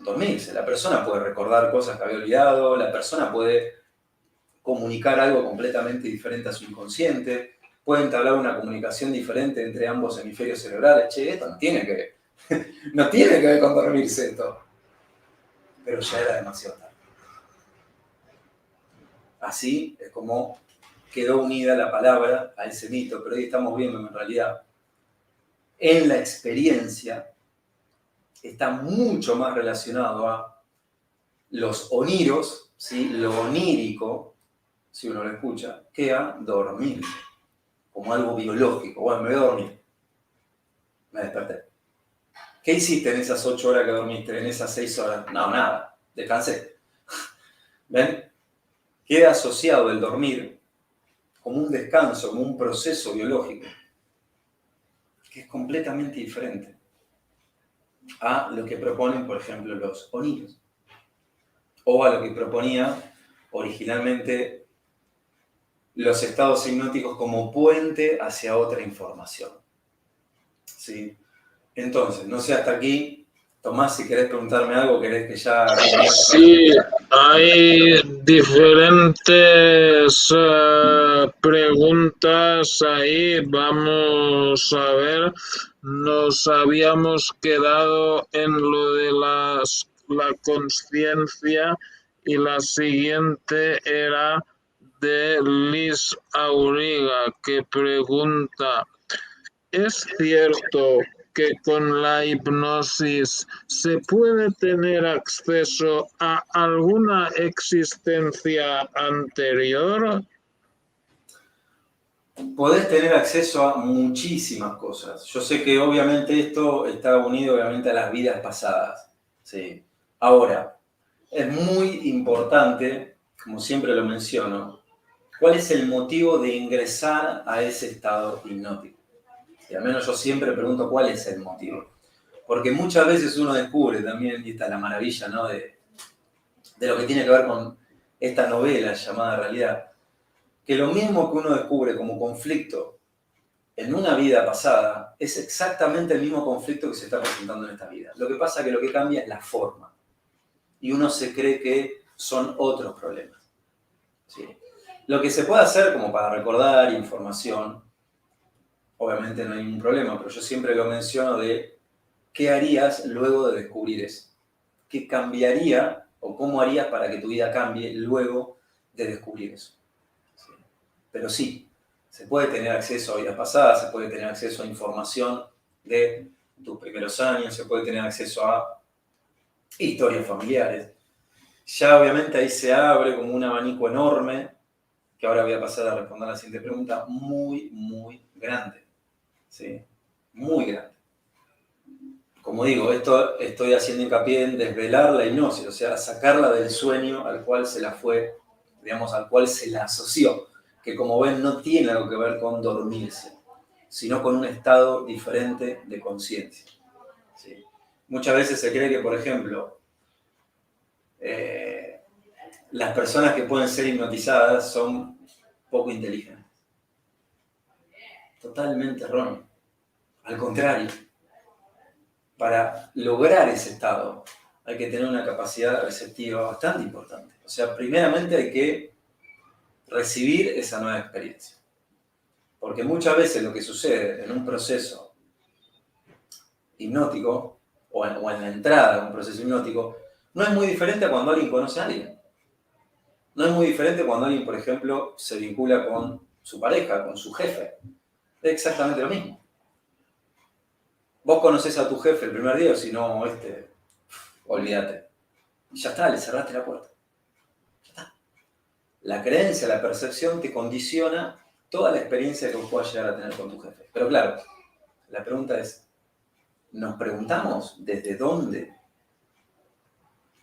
dormirse. La persona puede recordar cosas que había olvidado, la persona puede comunicar algo completamente diferente a su inconsciente, puede entablar una comunicación diferente entre ambos hemisferios cerebrales. Che, esto no tiene que ver con dormirse esto. Pero ya era demasiado tarde. Así es como quedó unida la palabra a ese mito, pero hoy estamos viendo que en realidad en la experiencia está mucho más relacionado a los oniros, ¿sí? Lo onírico, si uno lo escucha, que a dormir, como algo biológico. Bueno, me voy a dormir, me desperté. ¿Qué hiciste en esas 8 horas que dormiste, en esas 6 horas? No, nada, descansé. ¿Ven? Queda asociado el dormir como un descanso, como un proceso biológico, que es completamente diferente a lo que proponen, por ejemplo, los oniros, o a lo que proponía originalmente los estados hipnóticos como puente hacia otra información. ¿Sí? Entonces, no sé, hasta aquí, Tomás, si querés preguntarme algo, querés que ya... Sí, hay diferentes preguntas ahí. Vamos a ver. Nos habíamos quedado en lo de la conciencia y la siguiente era de Liz Auriga, que pregunta, ¿es cierto que con la hipnosis se puede tener acceso a alguna existencia anterior? Podés tener acceso a muchísimas cosas. Yo sé que obviamente esto está unido obviamente a las vidas pasadas. ¿Sí? Ahora, es muy importante, como siempre lo menciono, ¿cuál es el motivo de ingresar a ese estado hipnótico? Y al menos yo siempre pregunto cuál es el motivo. Porque muchas veces uno descubre también, y esta es la maravilla, ¿no? de lo que tiene que ver con esta novela llamada realidad, que lo mismo que uno descubre como conflicto en una vida pasada es exactamente el mismo conflicto que se está presentando en esta vida. Lo que pasa es que lo que cambia es la forma. Y uno se cree que son otros problemas. ¿Sí? Lo que se puede hacer como para recordar información, obviamente no hay ningún problema, pero yo siempre lo menciono de qué harías luego de descubrir eso. ¿Qué cambiaría o cómo harías para que tu vida cambie luego de descubrir eso? ¿Sí? Pero sí, se puede tener acceso a vidas pasadas, se puede tener acceso a información de tus primeros años, se puede tener acceso a historias familiares. Ya obviamente ahí se abre como un abanico enorme, que ahora voy a pasar a responder la siguiente pregunta, muy, muy grande. ¿Sí? Muy grande. Como digo, esto estoy haciendo hincapié en desvelar la hipnosis, o sea, sacarla del sueño al cual se la fue, digamos, al cual se la asoció, que como ven no tiene algo que ver con dormirse, sino con un estado diferente de conciencia. ¿Sí? Muchas veces se cree que, por ejemplo, las personas que pueden ser hipnotizadas son poco inteligentes. Totalmente erróneo. Al contrario, para lograr ese estado hay que tener una capacidad receptiva bastante importante. O sea, primeramente hay que recibir esa nueva experiencia. Porque muchas veces lo que sucede en un proceso hipnótico o en la entrada de un proceso hipnótico no es muy diferente a cuando alguien conoce a alguien. No es muy diferente cuando alguien, por ejemplo, se vincula con su pareja, con su jefe. Es exactamente lo mismo. Vos conocés a tu jefe el primer día, o si no, olvídate. Y ya está, le cerraste la puerta. Ya está. La creencia, la percepción te condiciona toda la experiencia que vos puedas llegar a tener con tu jefe. Pero claro, la pregunta es, ¿nos preguntamos desde dónde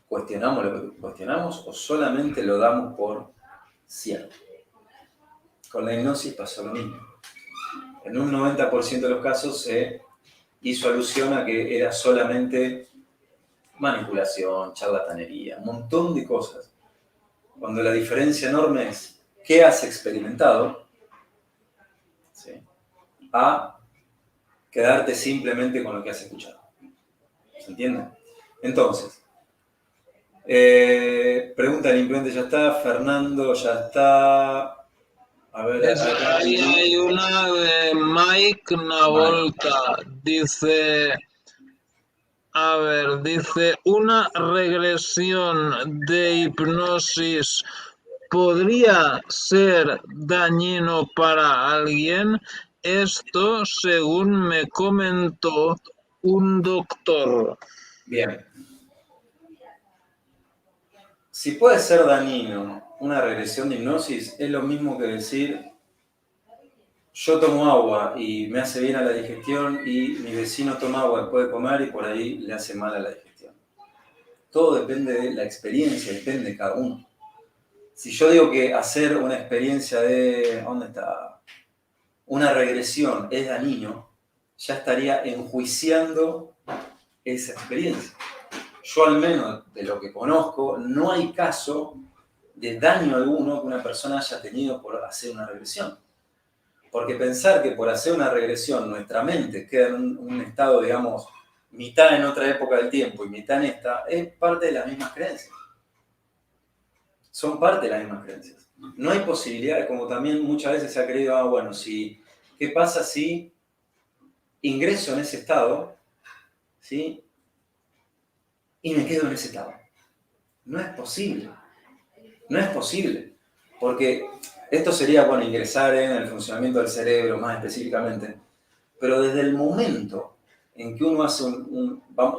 cuestionamos lo que cuestionamos o solamente lo damos por cierto? Con la hipnosis pasó lo mismo. En un 90% de los casos se hizo alusión a que era solamente manipulación, charlatanería, un montón de cosas. Cuando la diferencia enorme es qué has experimentado, ¿sí?, a quedarte simplemente con lo que has escuchado. ¿Se entiende? Entonces, pregunta del influente, ya está. Fernando, ya está. A ver, acá Ahí hay una de Mike Navolta. Dice, a ver, dice, una regresión de hipnosis podría ser dañino para alguien. Esto, según me comentó un doctor. bien. Si puede ser dañino una regresión de hipnosis, es lo mismo que decir, yo tomo agua y me hace bien a la digestión y mi vecino toma agua después de comer y por ahí le hace mal a la digestión. Todo depende de la experiencia, depende de cada uno. Si yo digo que hacer una experiencia de, ¿dónde está?, una regresión es dañino, ya estaría enjuiciando esa experiencia. Yo al menos de lo que conozco, no hay caso de daño alguno que una persona haya tenido por hacer una regresión. Porque pensar que por hacer una regresión nuestra mente queda en un estado, digamos, mitad en otra época del tiempo y mitad en esta, es parte de las mismas creencias. Son parte de las mismas creencias. No hay posibilidad, como también muchas veces se ha creído, bueno, ¿qué pasa si ingreso en ese estado, ¿sí?, y me quedo en ese estado? No es posible. No es posible. Porque esto sería, bueno, ingresar en el funcionamiento del cerebro más específicamente, pero desde el momento en que uno hace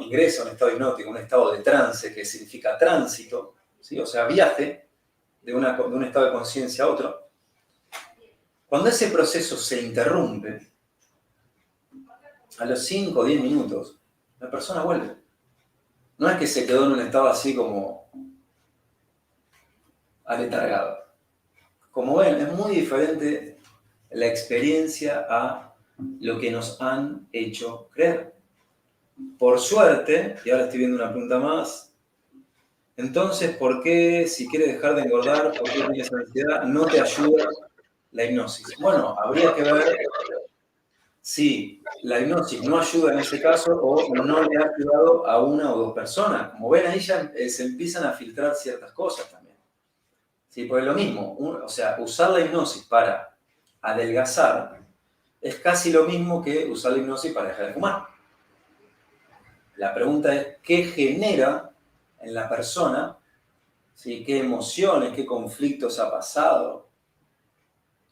ingresa a un estado hipnótico, un estado de trance, que significa tránsito, ¿sí?, o sea, viaje de un estado de conciencia a otro, cuando ese proceso se interrumpe, a los 5 o 10 minutos, la persona vuelve. No es que se quedó en un estado así como aletargado. Como ven, es muy diferente la experiencia a lo que nos han hecho creer. Por suerte, y ahora estoy viendo una pregunta más, entonces, ¿por qué si quieres dejar de engordar, por qué tienes ansiedad, no te ayuda la hipnosis? Bueno, habría que ver si la hipnosis no ayuda en ese caso o no le ha ayudado a una o dos personas. Como ven, ahí ya se empiezan a filtrar ciertas cosas también. ¿Sí? Porque es lo mismo, o sea, usar la hipnosis para adelgazar es casi lo mismo que usar la hipnosis para dejar de fumar. La pregunta es, ¿qué genera en la persona? ¿Sí? ¿Qué emociones, qué conflictos ha pasado?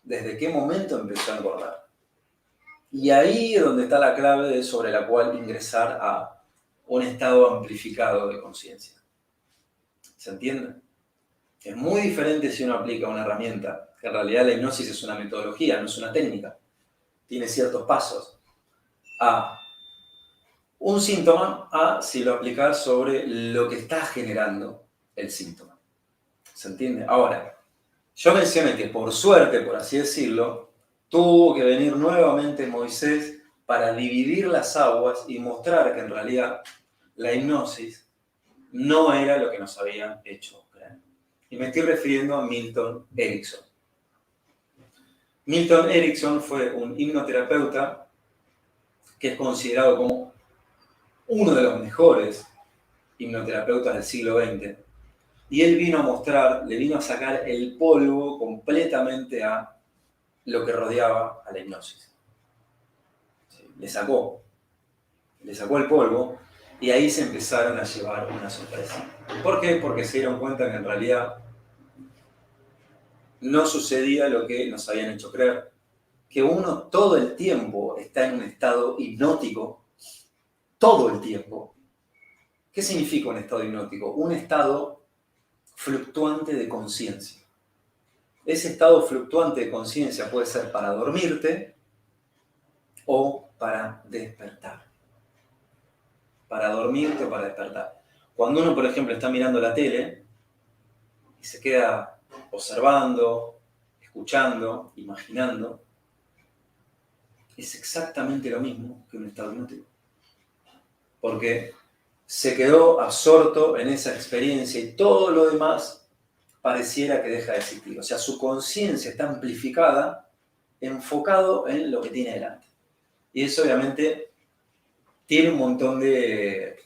¿Desde qué momento empezó a engordar? Y ahí es donde está la clave sobre la cual ingresar a un estado amplificado de conciencia. ¿Se entiende? Es muy diferente si uno aplica una herramienta, que en realidad la hipnosis es una metodología, no es una técnica. Tiene ciertos pasos. A un síntoma, a si lo aplicas sobre lo que está generando el síntoma. ¿Se entiende? Ahora, yo mencioné que por suerte, por así decirlo, tuvo que venir nuevamente Moisés para dividir las aguas y mostrar que en realidad la hipnosis no era lo que nos habían hecho creer. Y me estoy refiriendo a Milton Erickson. Milton Erickson fue un hipnoterapeuta que es considerado como uno de los mejores hipnoterapeutas del siglo XX. Y él vino a mostrar, le vino a sacar el polvo completamente a lo que rodeaba a la hipnosis. Le sacó el polvo y ahí se empezaron a llevar una sorpresa. ¿Por qué? Porque se dieron cuenta que en realidad no sucedía lo que nos habían hecho creer, que uno todo el tiempo está en un estado hipnótico, todo el tiempo. ¿Qué significa un estado hipnótico? Un estado fluctuante de conciencia. Ese estado fluctuante de conciencia puede ser para dormirte o para despertar. Para dormirte o para despertar. Cuando uno, por ejemplo, está mirando la tele y se queda observando, escuchando, imaginando, es exactamente lo mismo que un estado hipnótico. Porque se quedó absorto en esa experiencia y todo lo demás pareciera que deja de existir. O sea, su conciencia está amplificada, enfocado en lo que tiene delante. Y eso obviamente tiene un montón de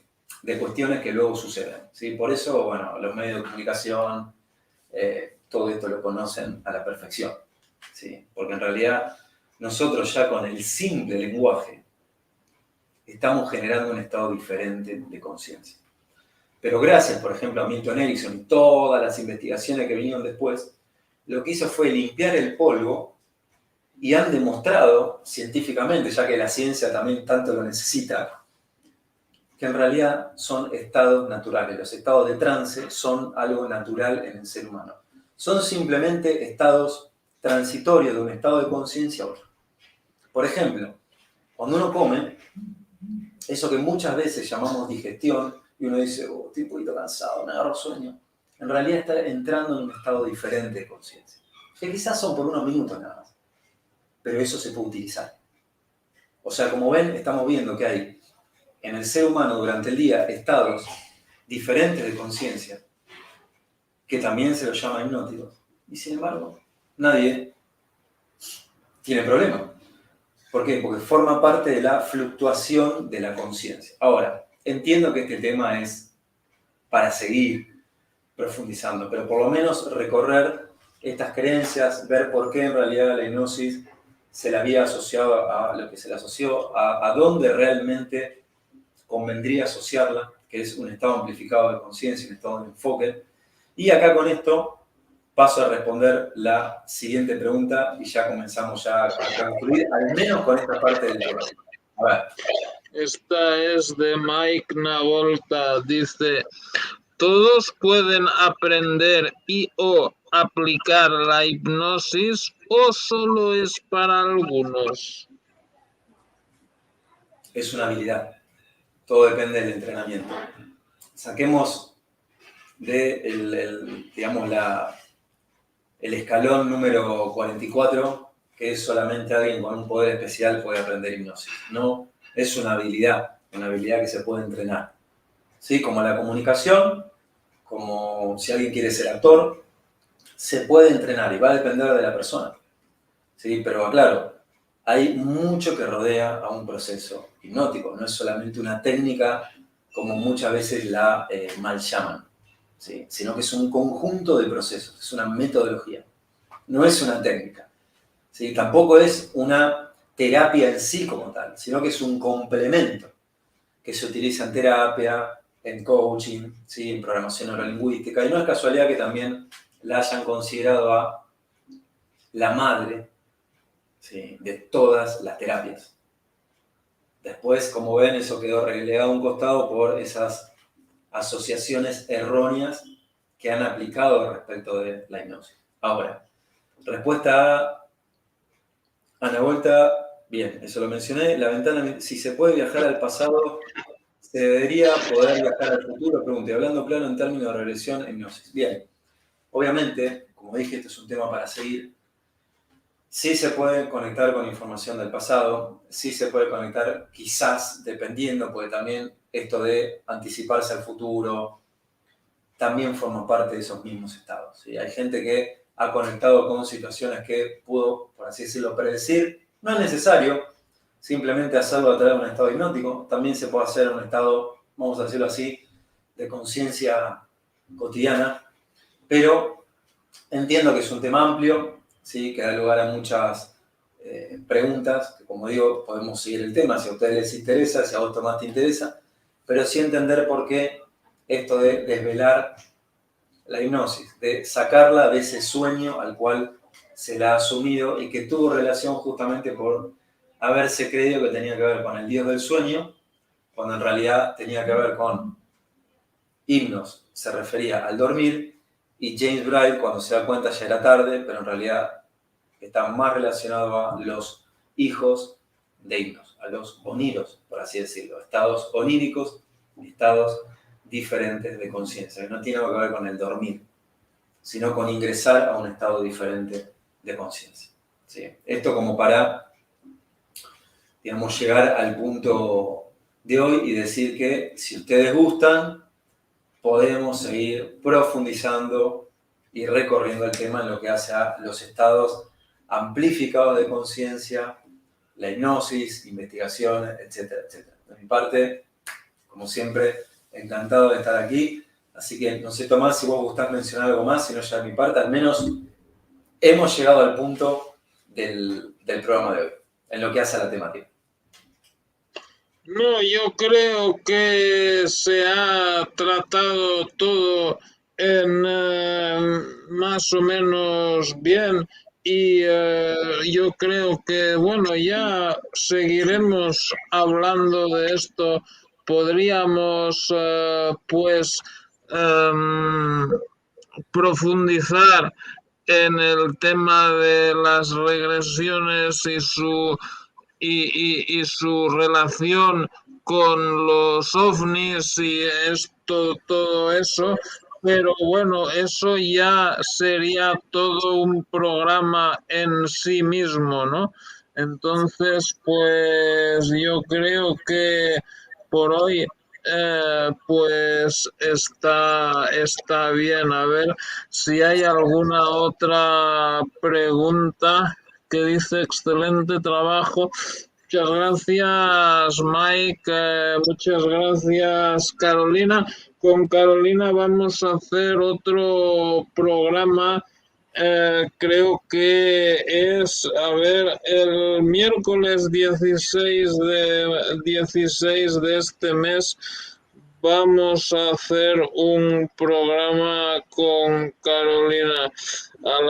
cuestiones que luego suceden, ¿sí? Por eso, bueno, los medios de comunicación, todo esto lo conocen a la perfección, ¿sí? Porque en realidad nosotros ya con el simple lenguaje estamos generando un estado diferente de conciencia. Pero gracias, por ejemplo, a Milton Erickson y todas las investigaciones que vinieron después, lo que hizo fue limpiar el polvo y han demostrado científicamente, ya que la ciencia también tanto lo necesita, que en realidad son estados naturales. Los estados de trance son algo natural en el ser humano. Son simplemente estados transitorios de un estado de conciencia a otro. Por ejemplo, cuando uno come, eso que muchas veces llamamos digestión, y uno dice, estoy un poquito cansado, me agarro sueño, en realidad está entrando en un estado diferente de conciencia. Que quizás son por unos minutos nada más, pero eso se puede utilizar. O sea, como ven, estamos viendo que hay en el ser humano durante el día estados diferentes de conciencia, que también se los llama hipnóticos, y sin embargo, nadie tiene problema. ¿Por qué? Porque forma parte de la fluctuación de la conciencia. Ahora, entiendo que este tema es para seguir profundizando, pero por lo menos recorrer estas creencias, ver por qué en realidad la hipnosis se la había asociado a lo que se la asoció, a dónde realmente convendría asociarla, que es un estado amplificado de conciencia, un estado de enfoque. Y acá con esto paso a responder la siguiente pregunta y ya comenzamos ya a concluir, al menos con esta parte del tema. A ver. Esta es de Mike Navolta. Dice, ¿todos pueden aprender y o aplicar la hipnosis o solo es para algunos? Es una habilidad. Todo depende del entrenamiento. Saquemos de digamos, el escalón número 44, que es solamente alguien con un poder especial puede aprender hipnosis. No, es una habilidad que se puede entrenar. ¿Sí? Como la comunicación, como si alguien quiere ser actor, se puede entrenar y va a depender de la persona. ¿sí? Pero claro, hay mucho que rodea a un proceso hipnótico, no es solamente una técnica como muchas veces la mal llaman, ¿sí? Sino que es un conjunto de procesos, es una metodología, no es una técnica, ¿sí? Tampoco es una terapia en sí como tal, sino que es un complemento que se utiliza en terapia, en coaching, ¿sí? En programación neurolingüística, y no es casualidad que también la hayan considerado a la madre, ¿sí? De todas las terapias. Después, como ven, eso quedó relegado a un costado por esas asociaciones erróneas que han aplicado respecto de la hipnosis. Ahora, respuesta a Ana Vuelta, bien, eso lo mencioné. La ventana, si se puede viajar al pasado, se debería poder viajar al futuro. Pregunte, hablando claro en términos de regresión e hipnosis. Bien, obviamente, como dije, esto es un tema para seguir. Sí se puede conectar con información del pasado, sí se puede conectar quizás, dependiendo, porque también esto de anticiparse al futuro también forma parte de esos mismos estados, ¿sí? Hay gente que ha conectado con situaciones que pudo, por así decirlo, predecir. No es necesario simplemente hacerlo a través de un estado hipnótico, también se puede hacer en un estado, vamos a decirlo así, de conciencia cotidiana, pero entiendo que es un tema amplio, ¿sí? Que da lugar a muchas preguntas, que como digo, podemos seguir el tema, si a ustedes les interesa, si a vos Tomás te interesa, pero sí entender por qué esto de desvelar la hipnosis, de sacarla de ese sueño al cual se la ha asumido y que tuvo relación justamente por haberse creído que tenía que ver con el dios del sueño, cuando en realidad tenía que ver con himnos, se refería al dormir, y James Bryant, cuando se da cuenta ya era tarde, pero en realidad está más relacionado a los hijos de himnos, a los oniros, por así decirlo, estados oníricos, estados diferentes de conciencia, que no tiene algo que ver con el dormir, sino con ingresar a un estado diferente de conciencia, ¿sí? Esto como para, digamos, llegar al punto de hoy y decir que si ustedes gustan, podemos seguir profundizando y recorriendo el tema en lo que hace a los estados amplificados de conciencia, la hipnosis, investigaciones, etcétera, etcétera. De mi parte, como siempre, encantado de estar aquí. Así que no sé, Tomás, si vos gustás mencionar algo más, si no ya de mi parte, al menos hemos llegado al punto del programa de hoy, en lo que hace a la temática. No, yo creo que se ha tratado todo en más o menos bien y yo creo que, bueno, ya seguiremos hablando de esto. Podríamos, pues, em, profundizar en el tema de las regresiones y su relación con los ovnis y esto, todo eso, pero bueno, eso ya sería todo un programa en sí mismo, ¿no? Entonces, pues yo creo que por hoy pues está bien. A ver si hay alguna otra pregunta que dice excelente trabajo. Muchas gracias, Mike. Muchas gracias, Carolina. Con Carolina vamos a hacer otro programa. Creo que es, a ver, el miércoles 16 de este mes vamos a hacer un programa con Carolina a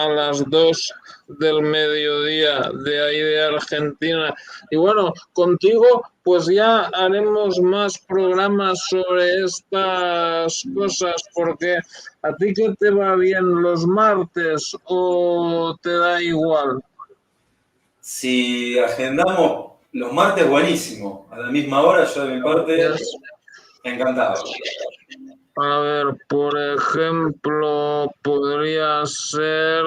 las 2 del mediodía de ahí de Argentina. Y bueno, contigo pues ya haremos más programas sobre estas cosas, porque a ti que te va bien los martes o te da igual. Si agendamos los martes, buenísimo. A la misma hora, yo de mi parte, encantado. A ver, por ejemplo, podría ser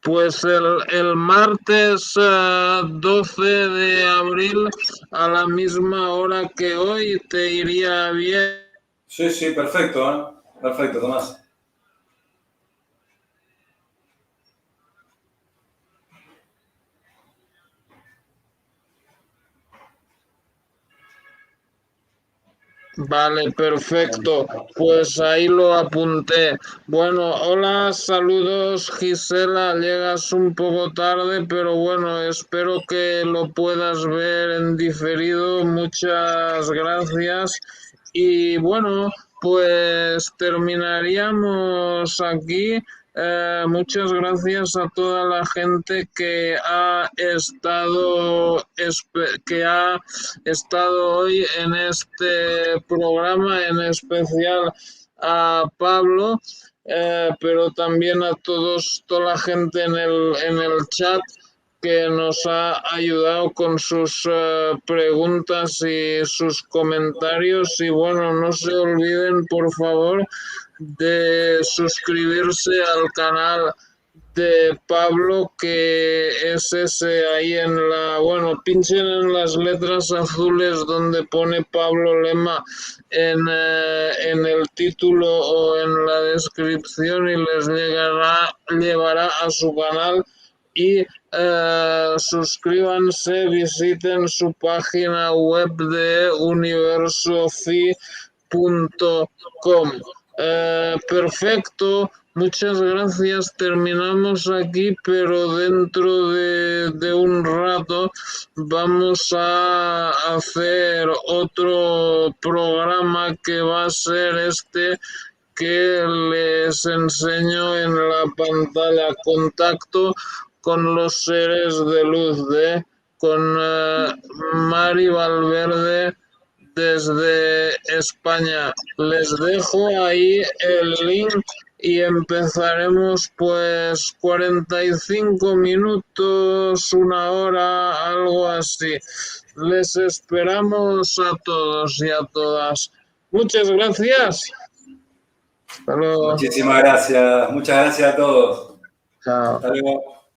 pues el martes 12 de abril a la misma hora que hoy te iría bien. Sí, sí, perfecto, ¿eh? Perfecto, Tomás. Vale, perfecto. Pues ahí lo apunté. Bueno, hola, saludos, Gisela. Llegas un poco tarde, pero bueno, espero que lo puedas ver en diferido. Muchas gracias. Y bueno, pues terminaríamos aquí. Muchas gracias a toda la gente que ha estado hoy en este programa, en especial a Pablo, pero también a toda la gente en el chat que nos ha ayudado con sus preguntas y sus comentarios. Y bueno, no se olviden, por favor, de suscribirse al canal de Pablo, que es ese ahí pinchen en las letras azules donde pone Pablo Lema en el título o en la descripción y les llevará a su canal. Y suscríbanse, visiten su página web de universofi.com. Perfecto, muchas gracias. Terminamos aquí, pero dentro de un rato vamos a hacer otro programa que va a ser que les enseño en la pantalla. Contacto con los seres de luz con Mari Valverde desde España. Les dejo ahí el link y empezaremos pues 45 minutos, una hora, algo así. Les esperamos a todos y a todas. Muchas gracias. Hasta luego. Muchísimas gracias. Muchas gracias a todos. Chao. Hasta luego.